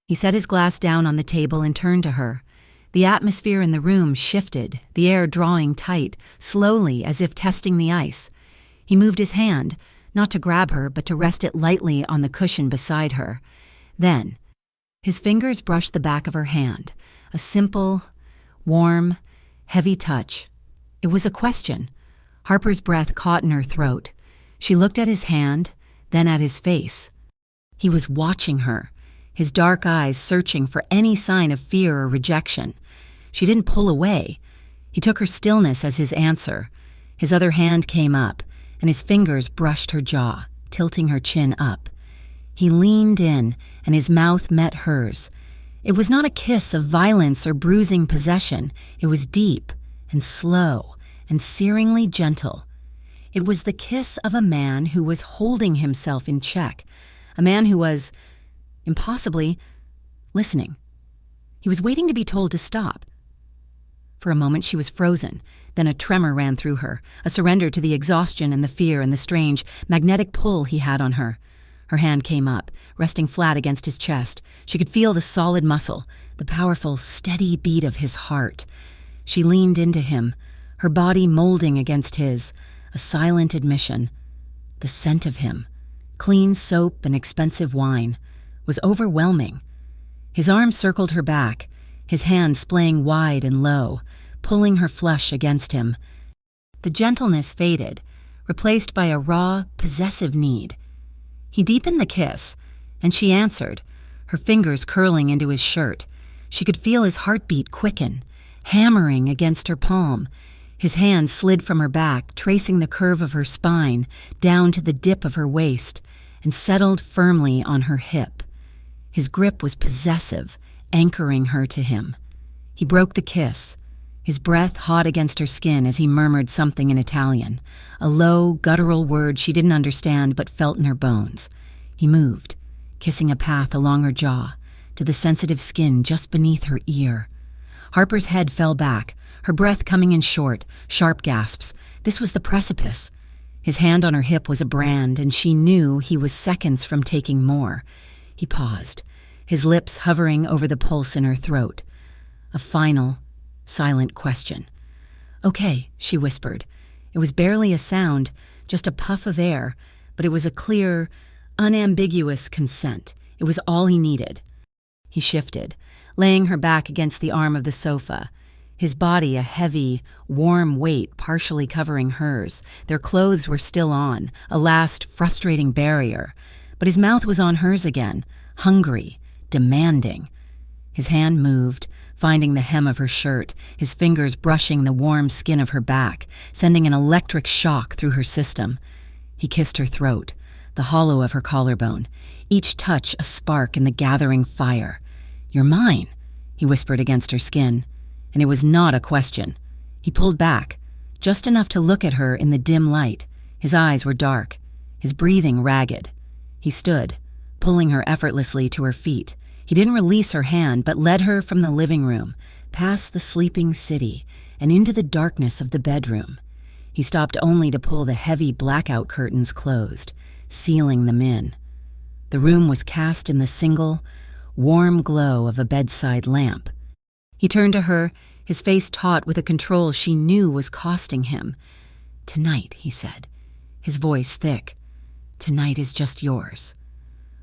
He set his glass down on the table and turned to her. The atmosphere in the room shifted, the air drawing tight, slowly as if testing the ice. He moved his hand, not to grab her, but to rest it lightly on the cushion beside her. Then, his fingers brushed the back of her hand, a simple, warm, heavy touch. It was a question. Harper's breath caught in her throat. She looked at his hand, then at his face. He was watching her, his dark eyes searching for any sign of fear or rejection. She didn't pull away. He took her stillness as his answer. His other hand came up, and his fingers brushed her jaw, tilting her chin up. He leaned in, and his mouth met hers. It was not a kiss of violence or bruising possession. It was deep and slow and searingly gentle. It was the kiss of a man who was holding himself in check, a man who was, impossibly, listening. He was waiting to be told to stop. For a moment she was frozen, then a tremor ran through her, a surrender to the exhaustion and the fear and the strange, magnetic pull he had on her. Her hand came up, resting flat against his chest. She could feel the solid muscle, the powerful, steady beat of his heart. She leaned into him, her body molding against his, a silent admission. The scent of him, clean soap and expensive wine, was overwhelming. His arm circled her back, his hand splaying wide and low, pulling her flush against him. The gentleness faded, replaced by a raw, possessive need. He deepened the kiss, and she answered, her fingers curling into his shirt. She could feel his heartbeat quicken, hammering against her palm. His hand slid from her back, tracing the curve of her spine down to the dip of her waist, and settled firmly on her hip. His grip was possessive, anchoring her to him. He broke the kiss, his breath hot against her skin as he murmured something in Italian, a low, guttural word she didn't understand but felt in her bones. He moved, kissing a path along her jaw, to the sensitive skin just beneath her ear. Harper's head fell back, her breath coming in short, sharp gasps. This was the precipice. His hand on her hip was a brand, and she knew he was seconds from taking more. He paused, his lips hovering over the pulse in her throat. A final, silent question. "Okay," she whispered. It was barely a sound, just a puff of air, but it was a clear, unambiguous consent. It was all he needed. He shifted, laying her back against the arm of the sofa, his body a heavy, warm weight partially covering hers. Their clothes were still on, a last frustrating barrier, but his mouth was on hers again, hungry, demanding. His hand moved, finding the hem of her shirt, his fingers brushing the warm skin of her back, sending an electric shock through her system. He kissed her throat, the hollow of her collarbone, each touch a spark in the gathering fire. "You're mine," he whispered against her skin, and it was not a question. He pulled back, just enough to look at her in the dim light. His eyes were dark, his breathing ragged. He stood, pulling her effortlessly to her feet. He didn't release her hand, but led her from the living room, past the sleeping city and into the darkness of the bedroom. He stopped only to pull the heavy blackout curtains closed, sealing them in. The room was cast in the single, warm glow of a bedside lamp. He turned to her, his face taut with a control she knew was costing him. "Tonight," he said, his voice thick. "Tonight is just yours."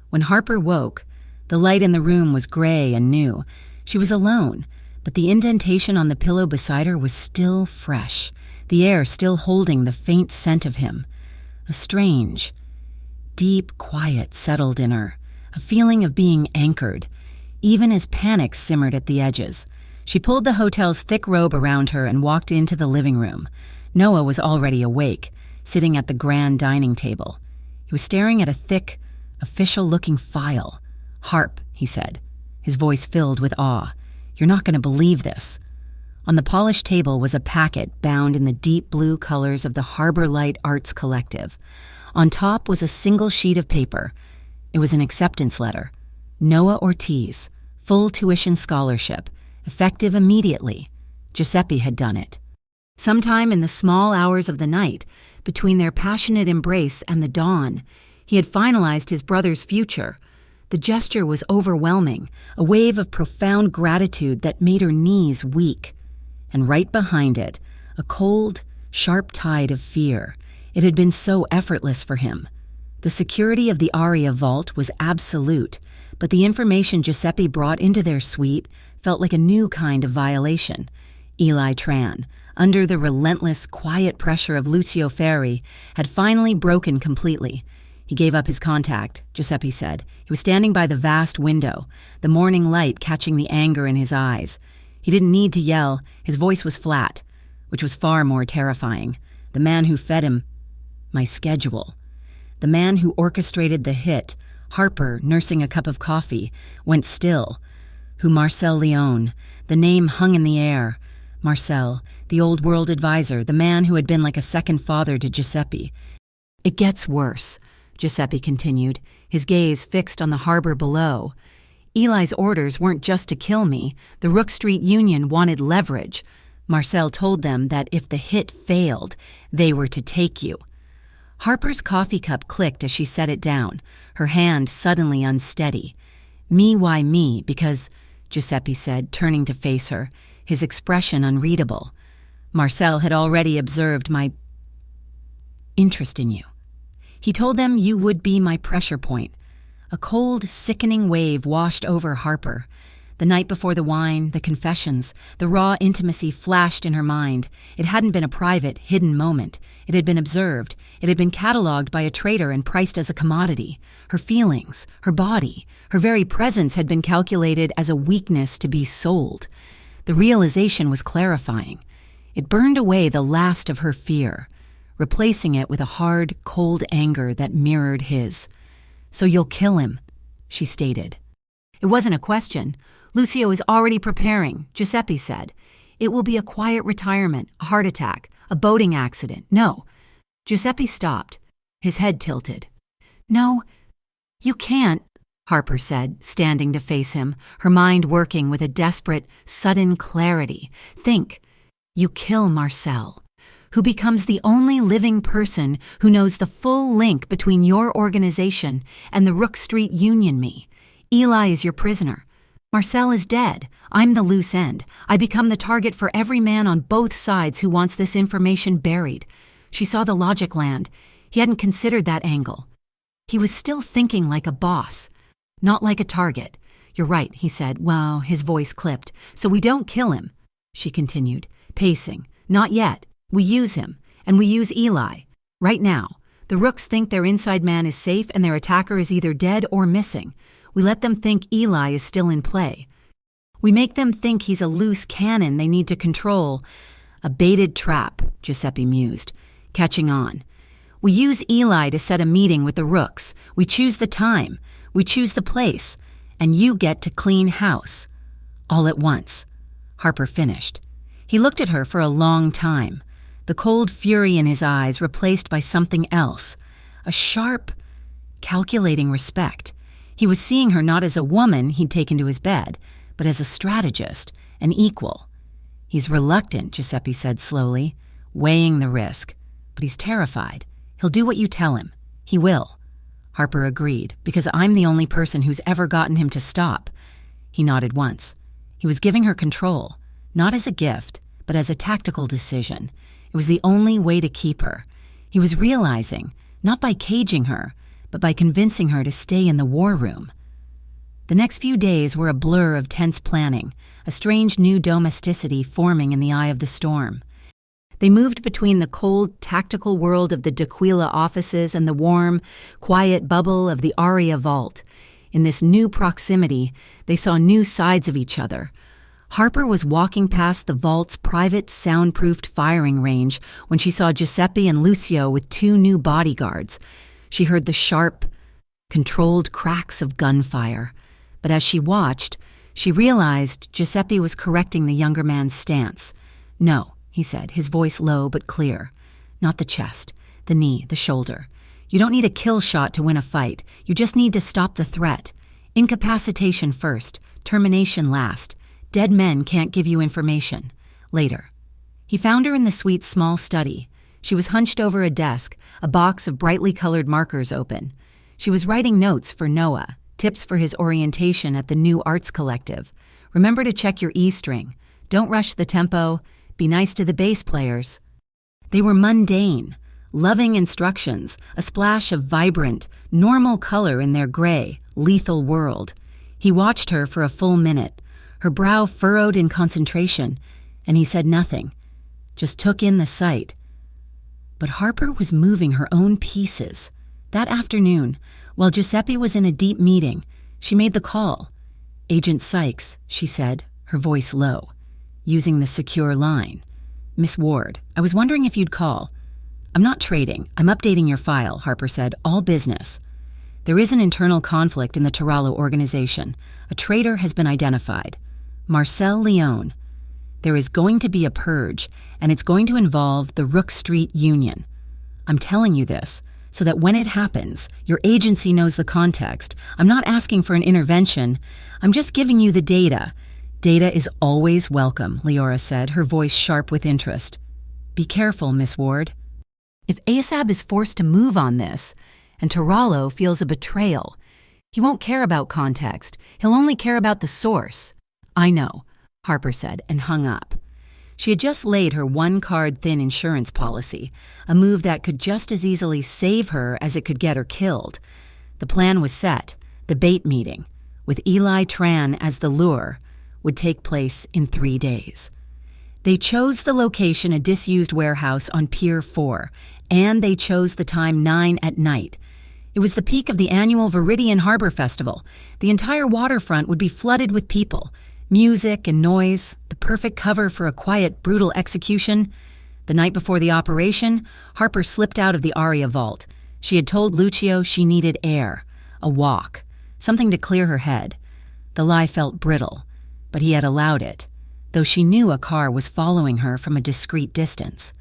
When Harper woke, the light in the room was gray and new. She was alone, but the indentation on the pillow beside her was still fresh, the air still holding the faint scent of him. A strange, deep quiet settled in her, a feeling of being anchored, even as panic simmered at the edges. She pulled the hotel's thick robe around her and walked into the living room. Noah was already awake, sitting at the grand dining table. He was staring at a thick, official-looking file. "Harp," he said, his voice filled with awe. "You're not going to believe this." On the polished table was a packet bound in the deep blue colors of the Harbor Light Arts Collective. On top was a single sheet of paper. It was an acceptance letter. Noah Ortiz, full tuition scholarship, effective immediately. Giuseppe had done it. Sometime in the small hours of the night, between their passionate embrace and the dawn, he had finalized his brother's future. The gesture was overwhelming, a wave of profound gratitude that made her knees weak. And right behind it, a cold, sharp tide of fear. It had been so effortless for him. The security of the Aria vault was absolute, but the information Giuseppe brought into their suite felt like a new kind of violation. Eli Tran, under the relentless, quiet pressure of Lucio Ferri, had finally broken completely. He gave up his contact, Giuseppe said. He was standing by the vast window, the morning light catching the anger in his eyes. He didn't need to yell. His voice was flat, which was far more terrifying. The man who fed him my schedule. The man who orchestrated the hit, Harper, nursing a cup of coffee, went still. Who Marcel Leone, the name hung in the air. Marcel, the old world advisor, the man who had been like a second father to Giuseppe. "It gets worse," Giuseppe continued, his gaze fixed on the harbor below. "Eli's orders weren't just to kill me. The Rook Street Union wanted leverage. Marcel told them that if the hit failed, they were to take you." Harper's coffee cup clicked as she set it down, her hand suddenly unsteady. "Me, why me? Because," Giuseppe said, turning to face her, his expression unreadable. "Marcel had already observed my interest in you. He told them you would be my pressure point." A cold, sickening wave washed over Harper. The night before the wine, the confessions, the raw intimacy flashed in her mind. It hadn't been a private, hidden moment. It had been observed. It had been catalogued by a trader and priced as a commodity. Her feelings, her body, her very presence had been calculated as a weakness to be sold. The realization was clarifying. It burned away the last of her fear, replacing it with a hard, cold anger that mirrored his. "So you'll kill him," she stated. It wasn't a question. "Lucio is already preparing," Giuseppe said. "It will be a quiet retirement, a heart attack, a boating accident. No." Giuseppe stopped, his head tilted. "No, you can't," Harper said, standing to face him, her mind working with a desperate, sudden clarity. "Think. You kill Marcel, who becomes the only living person who knows the full link between your organization and the Rook Street Union me. Eli is your prisoner. Marcel is dead. I'm the loose end. I become the target for every man on both sides who wants this information buried." She saw the logic land. He hadn't considered that angle. He was still thinking like a boss, not like a target. "You're right," he said. "Well," his voice clipped. "So we don't kill him," she continued, pacing. "Not yet. We use him, and we use Eli. Right now, the Rooks think their inside man is safe and their attacker is either dead or missing. We let them think Eli is still in play. We make them think he's a loose cannon they need to control. A baited trap," Giuseppe mused, catching on. "We use Eli to set a meeting with the Rooks. We choose the time. We choose the place. And you get to clean house. All at once." Harper finished. He looked at her for a long time, the cold fury in his eyes replaced by something else, a sharp, calculating respect. He was seeing her not as a woman he'd taken to his bed, but as a strategist, an equal. He's reluctant, Giuseppe said slowly, weighing the risk. But he's terrified. He'll do what you tell him. He will. Harper agreed, because I'm the only person who's ever gotten him to stop. He nodded once. He was giving her control, not as a gift, but as a tactical decision. It was the only way to keep her. He was realizing, not by caging her, but by convincing her to stay in the war room. The next few days were a blur of tense planning, a strange new domesticity forming in the eye of the storm. They moved between the cold, tactical world of the D'Aquila offices and the warm, quiet bubble of the Aria vault. In this new proximity, they saw new sides of each other. Harper was walking past the vault's private, soundproofed firing range when she saw Giuseppe and Lucio with 2 new bodyguards. She heard the sharp, controlled cracks of gunfire. But as she watched, she realized Giuseppe was correcting the younger man's stance. "No," he said, his voice low but clear. "Not the chest, the knee, the shoulder. You don't need a kill shot to win a fight. You just need to stop the threat. Incapacitation first, termination last. Dead men can't give you information. Later." He found her in the suite's small study. She was hunched over a desk, a box of brightly colored markers open. She was writing notes for Noah, tips for his orientation at the new arts collective. Remember to check your E string. Don't rush the tempo. Be nice to the bass players. They were mundane, loving instructions, a splash of vibrant, normal color in their gray, lethal world. He watched her for a full minute, her brow furrowed in concentration, and he said nothing, just took in the sight. But Harper was moving her own pieces. That afternoon, while Giuseppe was in a deep meeting, she made the call. "Agent Sykes," she said, her voice low, using the secure line. "Miss Ward, I was wondering if you'd call." "I'm not trading. I'm updating your file," Harper said. "All business." "There is an internal conflict in the Tarallo organization. A traitor has been identified. Marcel Leone. There is going to be a purge, and it's going to involve the Rook Street Union. I'm telling you this so that when it happens, your agency knows the context. I'm not asking for an intervention. I'm just giving you the data. Data is always welcome," Leora said, her voice sharp with interest. "Be careful, Miss Ward. If ASAB is forced to move on this, and Tarallo feels a betrayal, he won't care about context. He'll only care about the source." "I know," Harper said, and hung up. She had just laid her one-card-thin insurance policy, a move that could just as easily save her as it could get her killed. The plan was set. The bait meeting, with Eli Tran as the lure, would take place in 3 days. They chose the location, a disused warehouse on Pier 4, and they chose the time 9 at night. It was the peak of the annual Viridian Harbor Festival. The entire waterfront would be flooded with people. Music and noise, the perfect cover for a quiet, brutal execution. The night before the operation, Harper slipped out of the Aria vault. She had told Lucio she needed air, a walk, something to clear her head. The lie felt brittle, but he had allowed it, though she knew a car was following her from a discreet distance.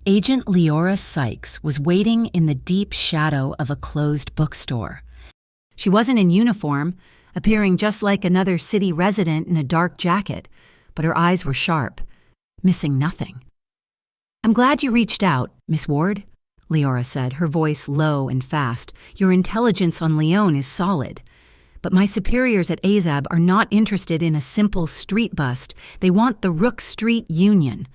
Agent Leora Sykes was waiting in the deep shadow of a closed bookstore. She wasn't in uniform, appearing just like another city resident in a dark jacket, but her eyes were sharp, missing nothing. "I'm glad you reached out, Miss Ward," Leora said, her voice low and fast. "Your intelligence on Leone is solid. But my superiors at ASAB are not interested in a simple street bust. They want the Rook Street Union,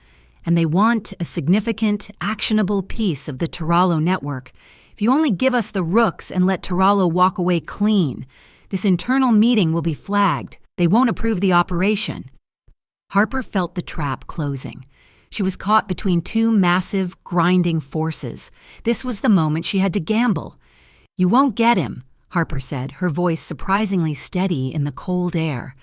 and they want a significant, actionable piece of the Tarallo network. If you only give us the Rooks and let Tarallo walk away clean, this internal meeting will be flagged. They won't approve the operation." Harper felt the trap closing. She was caught between 2 massive, grinding forces. This was the moment she had to gamble. "You won't get him," Harper said, her voice surprisingly steady in the cold air.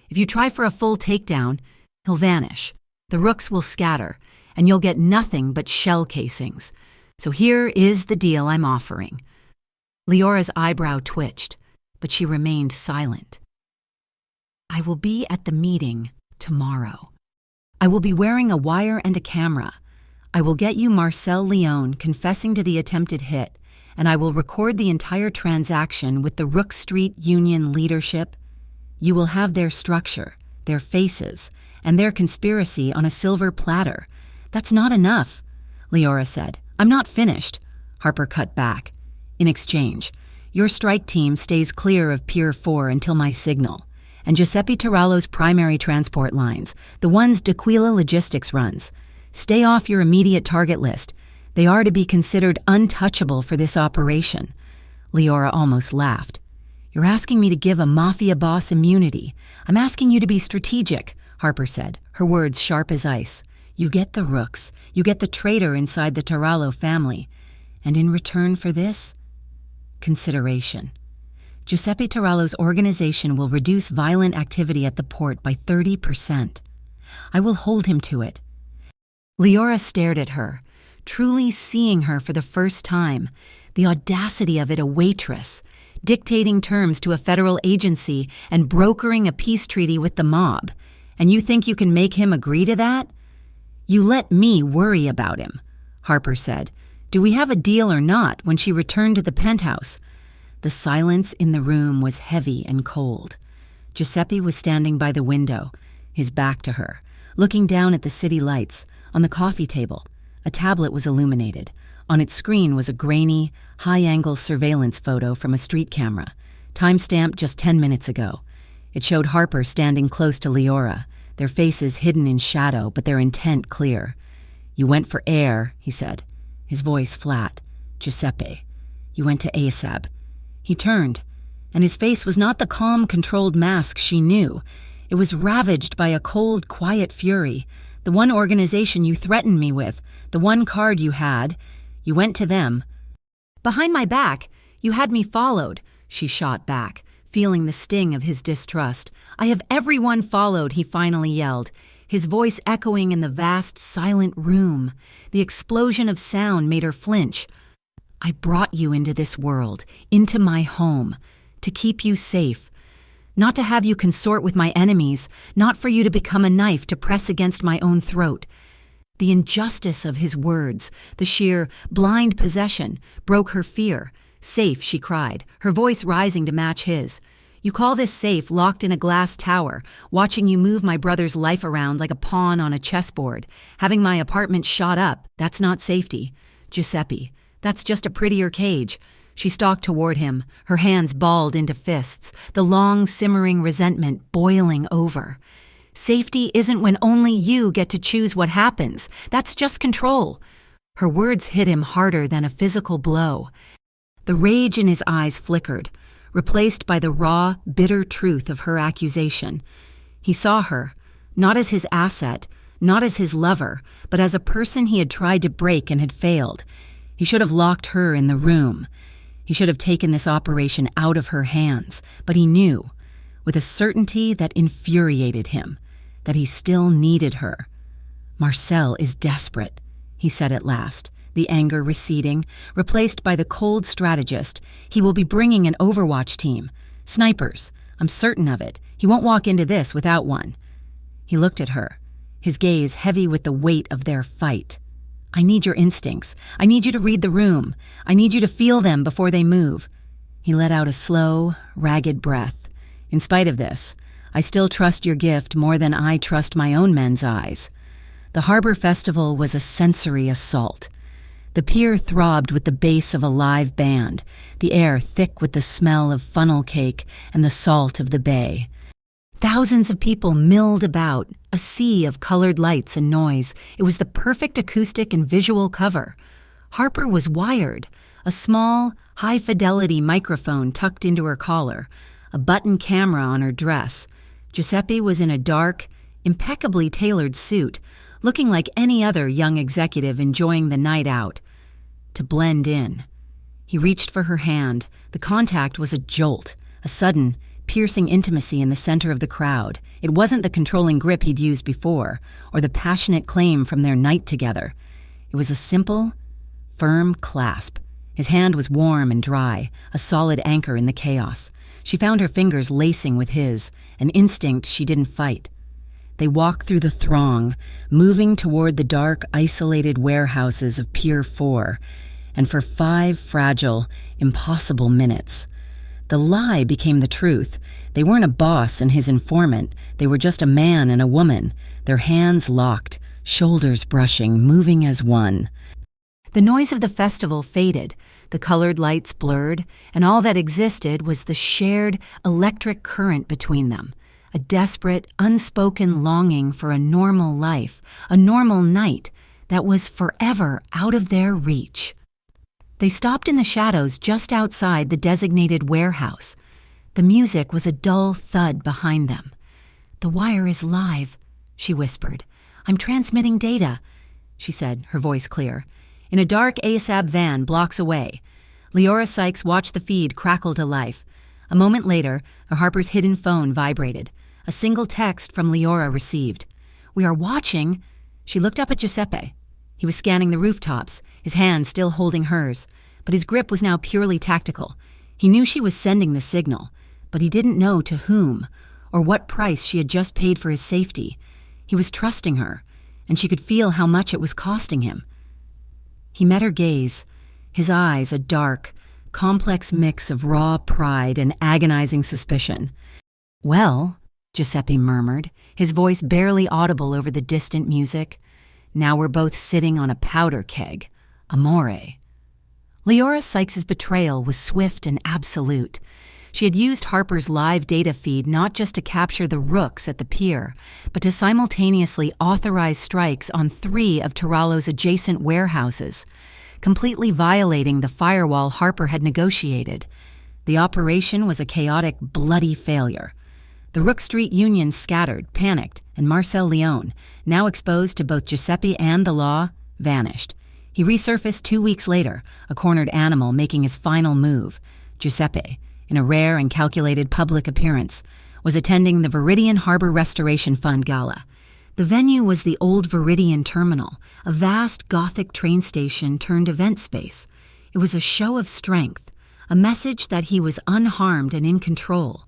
"If you try for a full takedown, he'll vanish. The Rooks will scatter, and you'll get nothing but shell casings. So here is the deal I'm offering." Leora's eyebrow twitched, but she remained silent. "I will be at the meeting tomorrow. I will be wearing a wire and a camera. I will get you Marcel Leone confessing to the attempted hit, and I will record the entire transaction with the Rook Street Union leadership. You will have their structure, their faces, and their conspiracy on a silver platter. That's not enough, Leora said. I'm not finished. Harper cut back. In exchange, your strike team stays clear of Pier 4 until my signal, and Giuseppe Tarallo's primary transport lines, the ones D'Aquila Logistics runs. Stay off your immediate target list. They are to be considered untouchable for this operation. Leora almost laughed. You're asking me to give a mafia boss immunity. I'm asking you to be strategic, Harper said, her words sharp as ice. You get the rooks. You get the traitor inside the Tarallo family. And in return for this, consideration. Giuseppe Tarallo's organization will reduce violent activity at the port by 30%. I will hold him to it. Leora stared at her, truly seeing her for the first time. The audacity of it, a waitress, dictating terms to a federal agency and brokering a peace treaty with the mob. And you think you can make him agree to that? You let me worry about him, Harper said. Do we have a deal or not when she returned to the penthouse? The silence in the room was heavy and cold. Giuseppe was standing by the window, his back to her, looking down at the city lights. On the coffee table, a tablet was illuminated. On its screen was a grainy, high-angle surveillance photo from a street camera, time-stamped just 10 minutes ago. It showed Harper standing close to Leora, their faces hidden in shadow but their intent clear. You went for air, he said, his voice flat. Giuseppe, you went to ASAB. He turned, and his face was not the calm, controlled mask she knew. It was ravaged by a cold, quiet fury. The one organization you threatened me with, the one card you had, you went to them. Behind my back, you had me followed, she shot back, feeling the sting of his distrust. I have everyone followed, he finally yelled, his voice echoing in the vast, silent room. The explosion of sound made her flinch. I brought you into this world, into my home, to keep you safe. Not to have you consort with my enemies, not for you to become a knife to press against my own throat. The injustice of his words, the sheer, blind possession, broke her fear. Safe, she cried, her voice rising to match his. You call this safe, locked in a glass tower, watching you move my brother's life around like a pawn on a chessboard, having my apartment shot up. That's not safety. Giuseppe, that's just a prettier cage. She stalked toward him, her hands balled into fists, the long, simmering resentment boiling over. Safety isn't when only you get to choose what happens. That's just control. Her words hit him harder than a physical blow. The rage in his eyes flickered, replaced by the raw, bitter truth of her accusation. He saw her, not as his asset, not as his lover, but as a person he had tried to break and had failed. He should have locked her in the room. He should have taken this operation out of her hands, but he knew, with a certainty that infuriated him, that he still needed her. Marcel is desperate, he said at last, the anger receding, replaced by the cold strategist. He will be bringing an Overwatch team. Snipers, I'm certain of it. He won't walk into this without one. He looked at her, his gaze heavy with the weight of their fight. I need your instincts. I need you to read the room. I need you to feel them before they move. He let out a slow, ragged breath. In spite of this, I still trust your gift more than I trust my own men's eyes. The Harbor Festival was a sensory assault. The pier throbbed with the bass of a live band, the air thick with the smell of funnel cake and the salt of the bay. Thousands of people milled about, a sea of colored lights and noise. It was the perfect acoustic and visual cover. Harper was wired, a small, high-fidelity microphone tucked into her collar, a button camera on her dress. Giuseppe was in a dark, impeccably tailored suit, looking like any other young executive enjoying the night out. To blend in. He reached for her hand. The contact was a jolt, a sudden, piercing intimacy in the center of the crowd. It wasn't the controlling grip he'd used before, or the passionate claim from their night together. It was a simple, firm clasp. His hand was warm and dry, a solid anchor in the chaos. She found her fingers lacing with his, an instinct she didn't fight. They walked through the throng, moving toward the dark, isolated warehouses of Pier 4, and for 5 fragile, impossible minutes, The lie became the truth. They weren't a boss and his informant. They were just a man and a woman, their hands locked, shoulders brushing, moving as one. The noise of the festival faded, the colored lights blurred, and all that existed was the shared electric current between them, a desperate, unspoken longing for a normal life, a normal night that was forever out of their reach. They stopped in the shadows just outside the designated warehouse. The music was a dull thud behind them. "The wire is live," she whispered. "I'm transmitting data," she said, her voice clear. In a dark ASAB van blocks away, Leora Sykes watched the feed crackle to life. A moment later, Harper's hidden phone vibrated. A single text from Leora received. "We are watching." She looked up at Giuseppe. He was scanning the rooftops, his hand still holding hers, but his grip was now purely tactical. He knew she was sending the signal, but he didn't know to whom or what price she had just paid for his safety. He was trusting her, and she could feel how much it was costing him. He met her gaze, his eyes a dark, complex mix of raw pride and agonizing suspicion. "Well," Giuseppe murmured, his voice barely audible over the distant music, "now we're both sitting on a powder keg. Amore." Leora Sykes' betrayal was swift and absolute. She had used Harper's live data feed not just to capture the rooks at the pier, but to simultaneously authorize strikes on 3 of Tarallo's adjacent warehouses, completely violating the firewall Harper had negotiated. The operation was a chaotic, bloody failure. The Rook Street Union scattered, panicked, and Marcel Leone, now exposed to both Giuseppe and the law, vanished. He resurfaced 2 weeks later, a cornered animal making his final move. Giuseppe, in a rare and calculated public appearance, was attending the Viridian Harbor Restoration Fund Gala. The venue was the old Viridian Terminal, a vast Gothic train station turned event space. It was a show of strength, a message that he was unharmed and in control.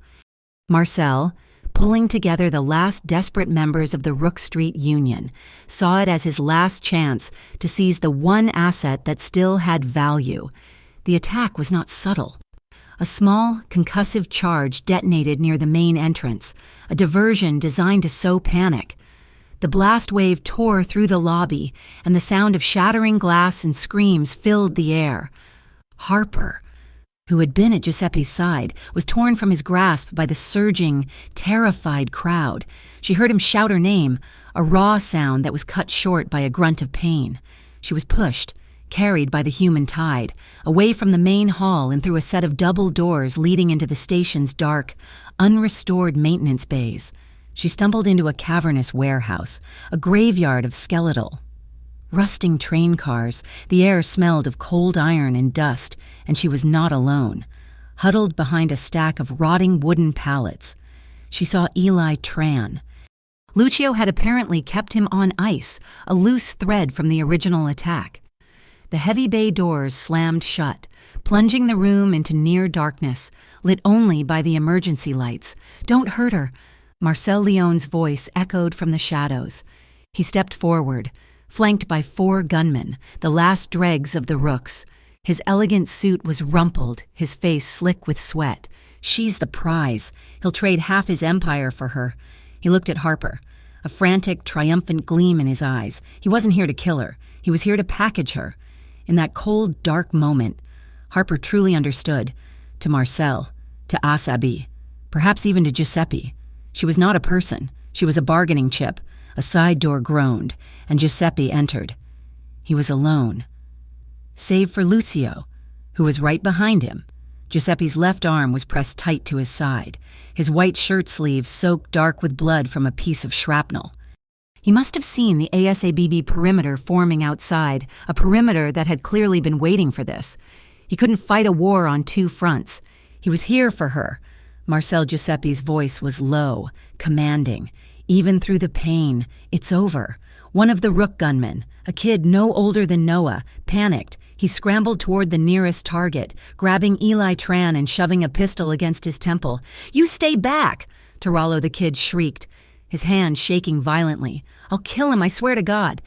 Marcel, pulling together the last desperate members of the Rook Street Union, saw it as his last chance to seize the one asset that still had value. The attack was not subtle. A small, concussive charge detonated near the main entrance, a diversion designed to sow panic. The blast wave tore through the lobby, and the sound of shattering glass and screams filled the air. Harper, who had been at Giuseppe's side, was torn from his grasp by the surging, terrified crowd. She heard him shout her name, a raw sound that was cut short by a grunt of pain. She was pushed, carried by the human tide, away from the main hall and through a set of double doors leading into the station's dark, unrestored maintenance bays. She stumbled into a cavernous warehouse, a graveyard of skeletal, rusting train cars. The air smelled of cold iron and dust, and she was not alone. Huddled behind a stack of rotting wooden pallets, she saw Eli Tran. Lucio had apparently kept him on ice, a loose thread from the original attack. The heavy bay doors slammed shut, plunging the room into near darkness, lit only by the emergency lights. "Don't hurt her," Marcel Leone's voice echoed from the shadows. He stepped forward, flanked by 4 gunmen, the last dregs of the Rooks. His elegant suit was rumpled, his face slick with sweat. She's the prize. He'll trade half his empire for her. He looked at Harper, a frantic, triumphant gleam in his eyes. He wasn't here to kill her. He was here to package her. In that cold, dark moment, Harper truly understood. To Marcel, to Asabi, perhaps even to Giuseppe. She was not a person. She was a bargaining chip. A side door groaned, and Giuseppe entered. He was alone, save for Lucio, who was right behind him. Giuseppe's left arm was pressed tight to his side, his white shirt sleeves soaked dark with blood from a piece of shrapnel. He must have seen the ASABB perimeter forming outside, a perimeter that had clearly been waiting for this. He couldn't fight a war on 2 fronts. He was here for her. Marcel Giuseppe's voice was low, commanding. Even through the pain, "It's over." One of the Rook gunmen, a kid no older than Noah, panicked. He scrambled toward the nearest target, grabbing Eli Tran and shoving a pistol against his temple. "You stay back!" Tarallo the kid shrieked, his hand shaking violently. "I'll kill him, I swear to God."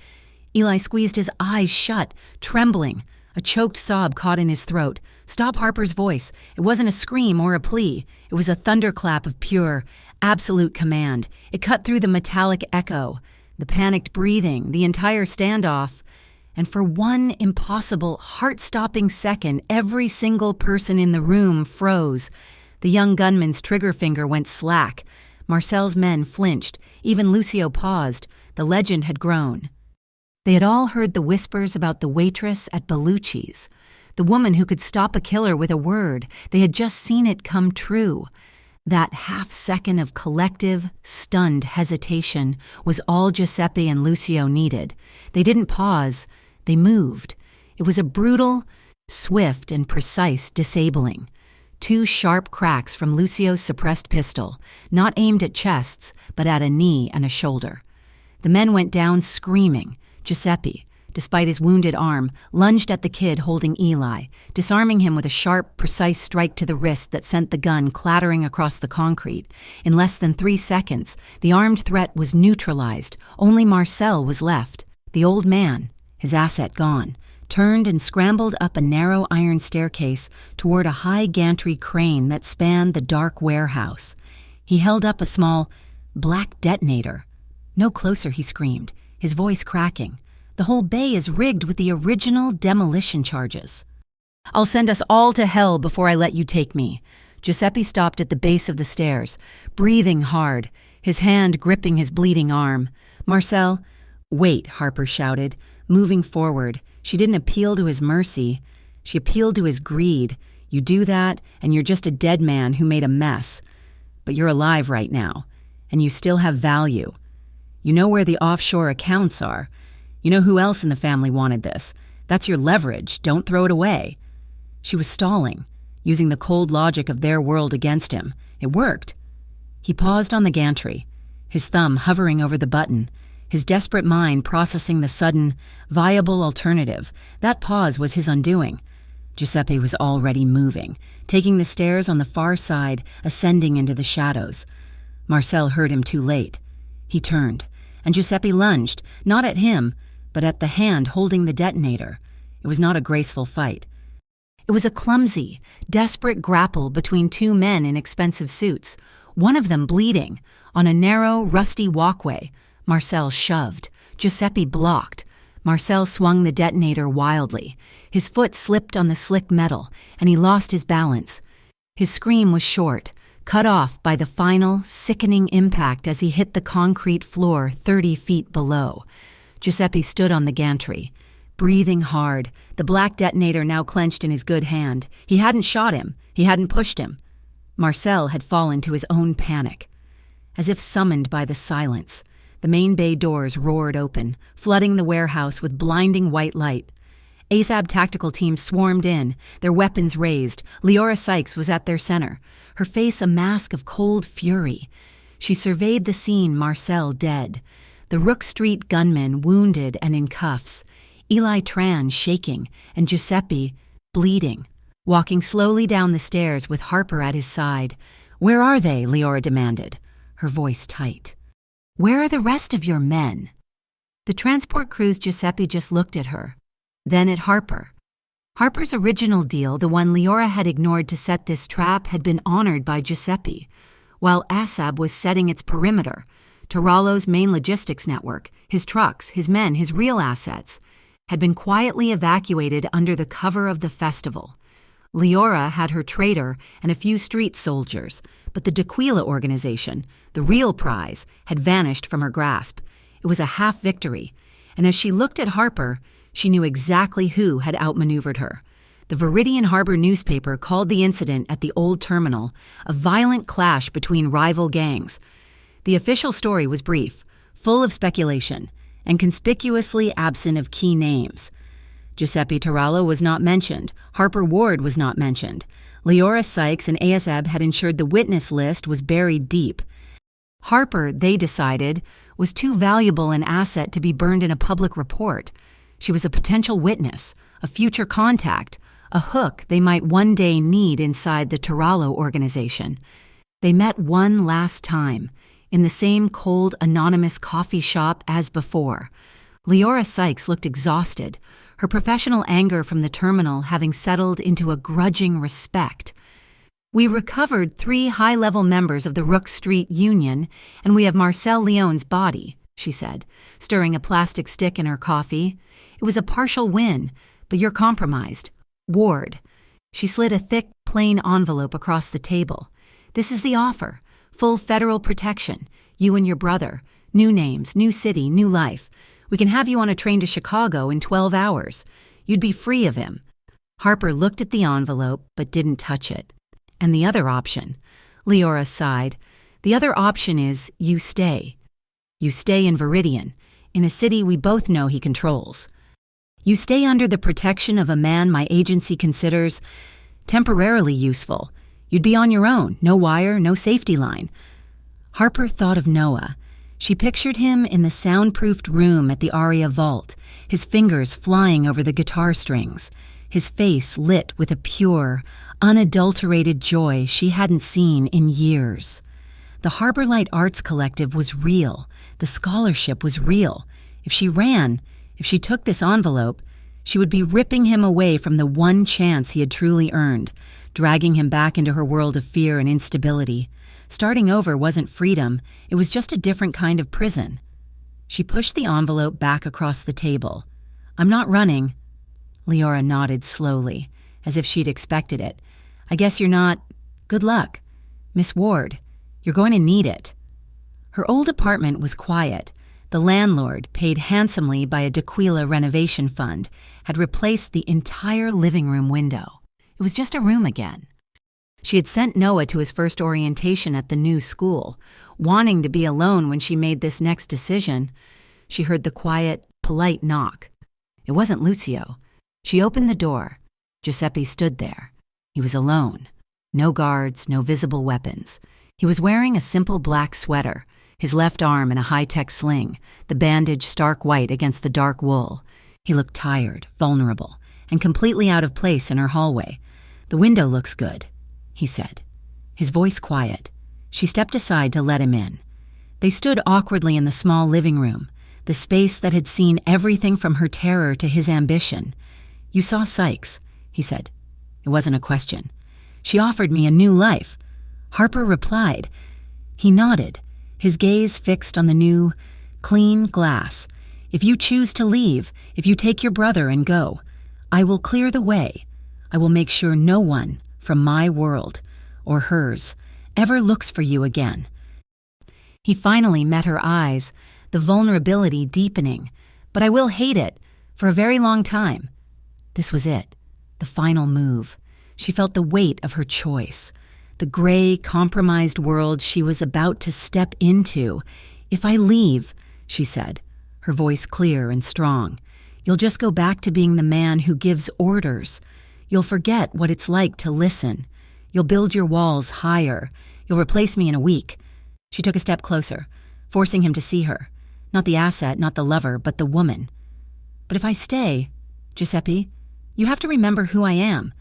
Eli squeezed his eyes shut, trembling. A choked sob caught in his throat. Stop Harper's voice. It wasn't a scream or a plea. It was a thunderclap of pure, absolute command. It cut through the metallic echo, the panicked breathing, the entire standoff. And for one impossible, heart-stopping second, every single person in the room froze. The young gunman's trigger finger went slack. Marcel's men flinched. Even Lucio paused. The legend had grown. They had all heard the whispers about the waitress at Bellucci's, the woman who could stop a killer with a word. They had just seen it come true. That half-second of collective, stunned hesitation was all Giuseppe and Lucio needed. They didn't pause. They moved. It was a brutal, swift, and precise disabling. 2 sharp cracks from Lucio's suppressed pistol, not aimed at chests, but at a knee and a shoulder. The men went down screaming. Giuseppe, despite his wounded arm, lunged at the kid holding Eli, disarming him with a sharp, precise strike to the wrist that sent the gun clattering across the concrete. In less than 3 seconds, the armed threat was neutralized. Only Marcel was left. The old man, his asset gone, turned and scrambled up a narrow iron staircase toward a high gantry crane that spanned the dark warehouse. He held up a small, black detonator. "No closer," he screamed, his voice cracking. "The whole bay is rigged with the original demolition charges." "I'll send us all to hell before I let you take me." Giuseppe stopped at the base of the stairs, breathing hard, his hand gripping his bleeding arm. "Marcel—" "Wait," Harper shouted, moving forward. She didn't appeal to his mercy. She appealed to his greed. "You do that, and you're just a dead man who made a mess. But you're alive right now, and you still have value. You know where the offshore accounts are. You know who else in the family wanted this. That's your leverage. Don't throw it away." She was stalling, using the cold logic of their world against him. It worked. He paused on the gantry, his thumb hovering over the button, his desperate mind processing the sudden, viable alternative. That pause was his undoing. Giuseppe was already moving, taking the stairs on the far side, ascending into the shadows. Marcel heard him too late. He turned, and Giuseppe lunged, not at him, but at the hand holding the detonator. It was not a graceful fight. It was a clumsy, desperate grapple between 2 men in expensive suits, one of them bleeding. On a narrow, rusty walkway, Marcel shoved. Giuseppe blocked. Marcel swung the detonator wildly. His foot slipped on the slick metal, and he lost his balance. His scream was short, cut off by the final, sickening impact as he hit the concrete floor 30 feet below. Giuseppe stood on the gantry, breathing hard, the black detonator now clenched in his good hand. He hadn't shot him. He hadn't pushed him. Marcel had fallen to his own panic. As if summoned by the silence, the main bay doors roared open, flooding the warehouse with blinding white light. ASAB tactical teams swarmed in, their weapons raised. Leora Sykes was at their center, her face a mask of cold fury. She surveyed the scene, Marcel dead, the Rook Street gunman wounded and in cuffs, Eli Tran shaking, and Giuseppe bleeding, walking slowly down the stairs with Harper at his side. "Where are they?" Leora demanded, her voice tight. "Where are the rest of your men?" The transport crew's Giuseppe just looked at her, then at Harper. Harper's original deal, the one Leora had ignored to set this trap, had been honored by Giuseppe, while ASAB was setting its perimeter, Tarallo's main logistics network, his trucks, his men, his real assets, had been quietly evacuated under the cover of the festival. Leora had her trader and a few street soldiers, but the D'Aquila organization, the real prize, had vanished from her grasp. It was a half-victory, and as she looked at Harper, she knew exactly who had outmaneuvered her. The Viridian Harbor newspaper called the incident at the old terminal a violent clash between rival gangs. The official story was brief, full of speculation, and conspicuously absent of key names. Giuseppe Tarallo was not mentioned. Harper Ward was not mentioned. Leora Sykes and ASAB had ensured the witness list was buried deep. Harper, they decided, was too valuable an asset to be burned in a public report. She was a potential witness, a future contact, a hook they might one day need inside the Tarallo organization. They met one last time, in the same cold, anonymous coffee shop as before. Leora Sykes looked exhausted, her professional anger from the terminal having settled into a grudging respect. "We recovered 3 high-level members of the Rook Street Union, and we have Marcel Leon's body," she said, stirring a plastic stick in her coffee. "It was a partial win, but you're compromised. Ward." She slid a thick, plain envelope across the table. "This is the offer. Full federal protection. You and your brother. New names, new city, new life. We can have you on a train to Chicago in 12 hours. You'd be free of him." Harper looked at the envelope, but didn't touch it. "And the other option," Leora sighed, "the other option is you stay. You stay in Viridian, in a city we both know he controls. You stay under the protection of a man my agency considers temporarily useful. You'd be on your own, no wire, no safety line." Harper thought of Noah. She pictured him in the soundproofed room at the Aria Vault, his fingers flying over the guitar strings, his face lit with a pure, unadulterated joy she hadn't seen in years. The Harbor Light Arts Collective was real. The scholarship was real. If she ran, if she took this envelope, she would be ripping him away from the one chance he had truly earned, dragging him back into her world of fear and instability. Starting over wasn't freedom, it was just a different kind of prison. She pushed the envelope back across the table. "I'm not running." Leora nodded slowly, as if she'd expected it. "I guess you're not. Good luck. Miss Ward, you're going to need it." Her old apartment was quiet. The landlord, paid handsomely by a D'Aquila renovation fund, had replaced the entire living room window. It was just a room again. She had sent Noah to his first orientation at the new school, wanting to be alone when she made this next decision. She heard the quiet, polite knock. It wasn't Lucio. She opened the door. Giuseppe stood there. He was alone. No guards, no visible weapons. He was wearing a simple black sweater, his left arm in a high-tech sling, the bandage stark white against the dark wool. He looked tired, vulnerable, and completely out of place in her hallway. "The window looks good," he said, his voice quiet. She stepped aside to let him in. They stood awkwardly in the small living room, the space that had seen everything from her terror to his ambition. "You saw Sykes," he said. It wasn't a question. "She offered me a new life." Harper replied. He nodded, his gaze fixed on the new, clean glass. "If you choose to leave, if you take your brother and go, I will clear the way. I will make sure no one from my world, or hers, ever looks for you again." He finally met her eyes, the vulnerability deepening. "But I will hate it, for a very long time." This was it, the final move. She felt the weight of her choice, the gray, compromised world she was about to step into. "If I leave," she said, her voice clear and strong, "you'll just go back to being the man who gives orders. You'll forget what it's like to listen. You'll build your walls higher. You'll replace me in a week." She took a step closer, forcing him to see her. Not the asset, not the lover, but the woman. "But if I stay, Giuseppe, you have to remember who I am.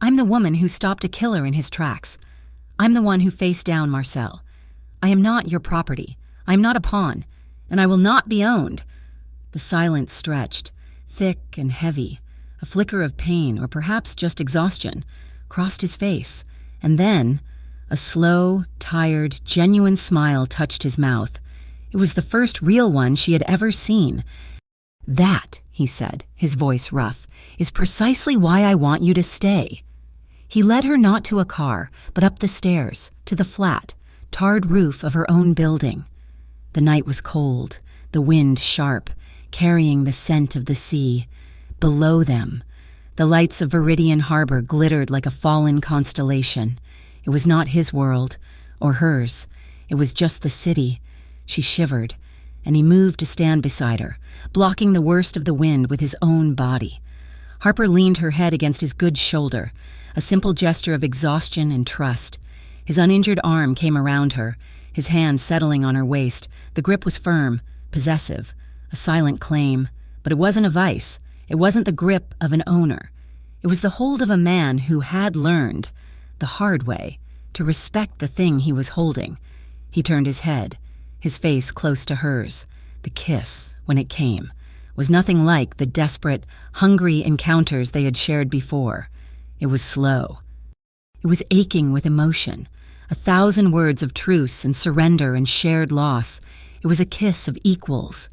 I'm the woman who stopped a killer in his tracks. I'm the one who faced down Marcel. I am not your property. I am not a pawn, and I will not be owned." The silence stretched, thick and heavy. A flicker of pain, or perhaps just exhaustion, crossed his face, and then a slow, tired, genuine smile touched his mouth. It was the first real one she had ever seen. "That," he said, his voice rough, "is precisely why I want you to stay." He led her not to a car, but up the stairs, to the flat, tarred roof of her own building. The night was cold, the wind sharp, carrying the scent of the sea. Below them, the lights of Viridian Harbor glittered like a fallen constellation. It was not his world, or hers. It was just the city. She shivered, and he moved to stand beside her, blocking the worst of the wind with his own body. Harper leaned her head against his good shoulder, a simple gesture of exhaustion and trust. His uninjured arm came around her, his hand settling on her waist. The grip was firm, possessive, a silent claim, but it wasn't a vice. It wasn't the grip of an owner. It was the hold of a man who had learned, the hard way, to respect the thing he was holding. He turned his head, his face close to hers. The kiss, when it came, was nothing like the desperate, hungry encounters they had shared before. It was slow. It was aching with emotion, 1,000 words of truce and surrender and shared loss. It was a kiss of equals.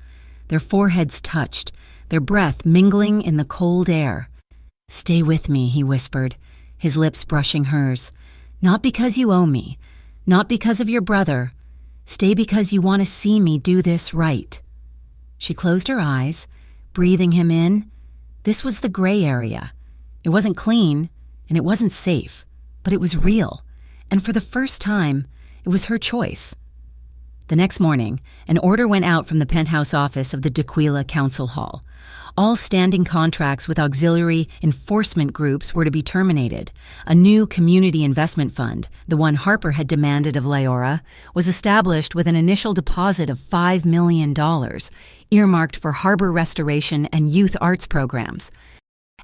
Their foreheads touched, their breath mingling in the cold air. "Stay with me," he whispered, his lips brushing hers. "Not because you owe me, not because of your brother. Stay because you want to see me do this right." She closed her eyes, breathing him in. This was the gray area. It wasn't clean, and it wasn't safe, but it was real, and for the first time, it was her choice. The next morning, an order went out from the penthouse office of the D'Aquila Council Hall. All standing contracts with auxiliary enforcement groups were to be terminated. A new community investment fund, the one Harper had demanded of Leora, was established with an initial deposit of $5 million, earmarked for harbor restoration and youth arts programs.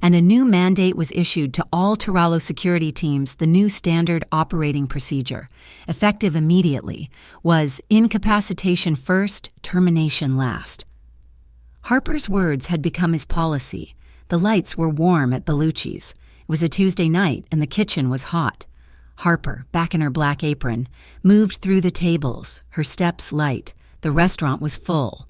And a new mandate was issued to all Turalo security teams. The new standard operating procedure, effective immediately, was incapacitation first, termination last. Harper's words had become his policy. The lights were warm at Bellucci's. It was a Tuesday night, and the kitchen was hot. Harper, back in her black apron, moved through the tables, her steps light. The restaurant was full.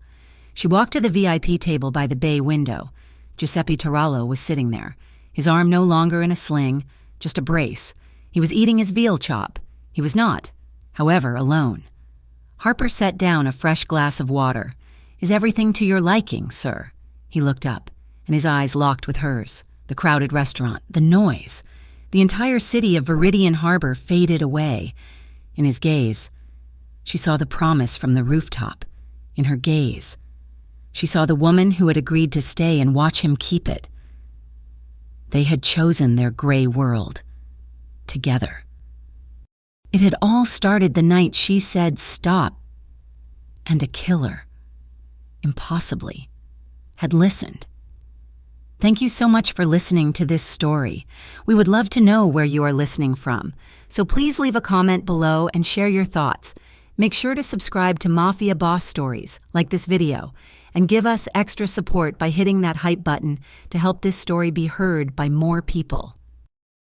She walked to the VIP table by the bay window. Giuseppe Turalo was sitting there, his arm no longer in a sling, just a brace. He was eating his veal chop. He was not, however, alone. Harper set down a fresh glass of water. "Is everything to your liking, sir?" He looked up, and his eyes locked with hers. The crowded restaurant, the noise. The entire city of Viridian Harbor faded away. In his gaze, she saw the promise from the rooftop. In her gaze, she saw the woman who had agreed to stay and watch him keep it. They had chosen their gray world. Together. It had all started the night she said stop. And a killer, impossibly, had listened. Thank you so much for listening to this story. We would love to know where you are listening from, so please leave a comment below and share your thoughts. Make sure to subscribe to Mafia Boss Stories, like this video, and give us extra support by hitting that hype button to help this story be heard by more people.